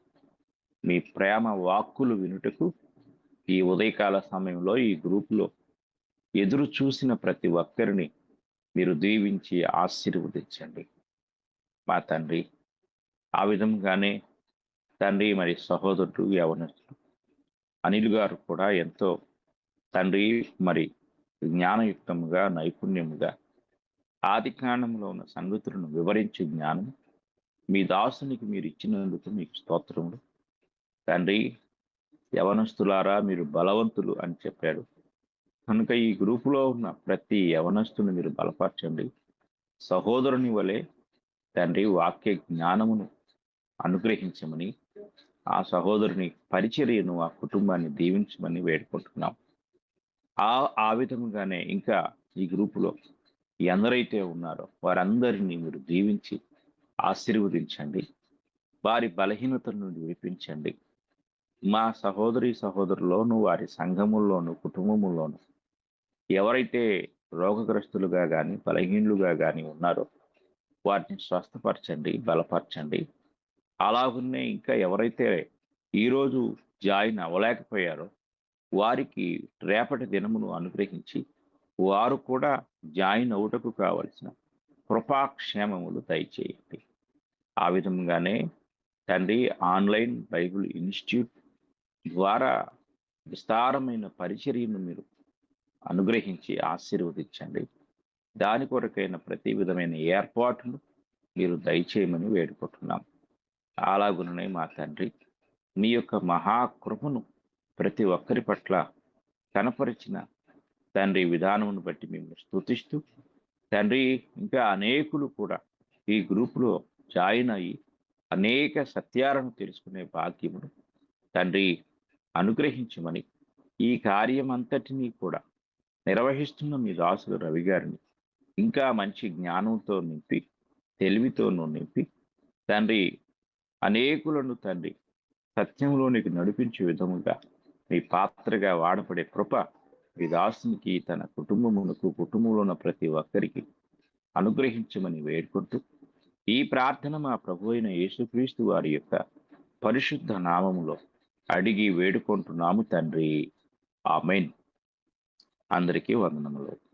Speaker 8: మీ ప్రేమ వాక్కులు వినుటకు ఈ ఉదయకాల సమయంలో ఈ గ్రూపులో ఎదురు చూసిన ప్రతి ఒక్కరిని మీరు దీవించి ఆశీర్వదించండి మా తండ్రి. ఆ విధంగానే తండ్రి మరి సహోదరుడు యవనస్తుడు అనిల్ గారు కూడా ఎంతో తండ్రి మరి జ్ఞానయుక్తముగా, నైపుణ్యముగా ఆది కాండంలో ఉన్న సంగతులను వివరించే జ్ఞానం మీ దాసునికి మీరు ఇచ్చినందుకు మీకు స్తోత్రములు తండ్రి. యవనస్తులారా మీరు బలవంతులు అని చెప్పాడు. కనుక ఈ గ్రూపులో ఉన్న ప్రతి యవనస్తుని మీరు బలపరచండి. సహోదరుని వలె తండ్రి వాక్య జ్ఞానమును అనుగ్రహించమని, ఆ సహోదరుని పరిచర్యను, ఆ కుటుంబాన్ని దీవించమని వేడుకుంటున్నాం. ఆ విధముగానే ఇంకా ఈ గ్రూపులో ఎందరైతే ఉన్నారో వారందరినీ మీరు దీవించి ఆశీర్వదించండి. వారి బలహీనతల నుండి విడిపించండి. మా సహోదరుల్లోనూ, వారి సంఘముల్లోనూ, కుటుంబముల్లోనూ ఎవరైతే రోగగ్రస్తులుగా కానీ, బలహీనులుగా కానీ ఉన్నారో వారిని స్వస్థపరచండి, బలపరచండి. అలాగనే ఇంకా ఎవరైతే ఈరోజు జాయిన్ అవ్వలేకపోయారో వారికి రేపటి దినమును అనుగ్రహించి వారు కూడా జాయిన్ అవుటకు కావలసిన కృపాక్షేమములు దయచేయండి. ఆ విధంగానే తండ్రి ఆన్లైన్ బైబిల్ ఇన్స్టిట్యూట్ ద్వారా విస్తారమైన పరిచర్యను మీరు అనుగ్రహించి ఆశీర్వదించండి. దాని కొరకైన ప్రతి విధమైన ఏర్పాట్లు మీరు దయచేయమని వేడుకుంటున్నాం. అలాగుననే మా తండ్రి మీ యొక్క మహాకృపను ప్రతి ఒక్కరి పట్ల కనపరిచిన తండ్రి విధానమును బట్టి మేము స్తుతిస్తూ తండ్రి ఇంకా అనేకులు కూడా ఈ గ్రూపులో జాయిన్ అయ్యి అనేక సత్యాలను తెలుసుకునే భాగ్యమును తండ్రి అనుగ్రహించమని, ఈ కార్యమంతటినీ కూడా నిర్వహిస్తున్న మీ దాసులు రవి గారిని ఇంకా మంచి జ్ఞానంతో నింపి, తెలివితోనూ నింపి తండ్రి అనేకులను తండ్రి సత్యంలోనికి నడిపించే విధముగా మీ పాత్రగా వాడబడే కృప ఈ దాసునికి తన కుటుంబమునకు కుటుంబంలో ఉన్న ప్రతి ఒక్కరికి అనుగ్రహించమని వేడుకుంటూ ఈ ప్రార్థన మా ప్రభు అయిన యేసుక్రీస్తు వారి యొక్క పరిశుద్ధ నామములో అడిగి వేడుకుంటున్నాము తండ్రి. ఆమేన్. అందరికీ వందనములు.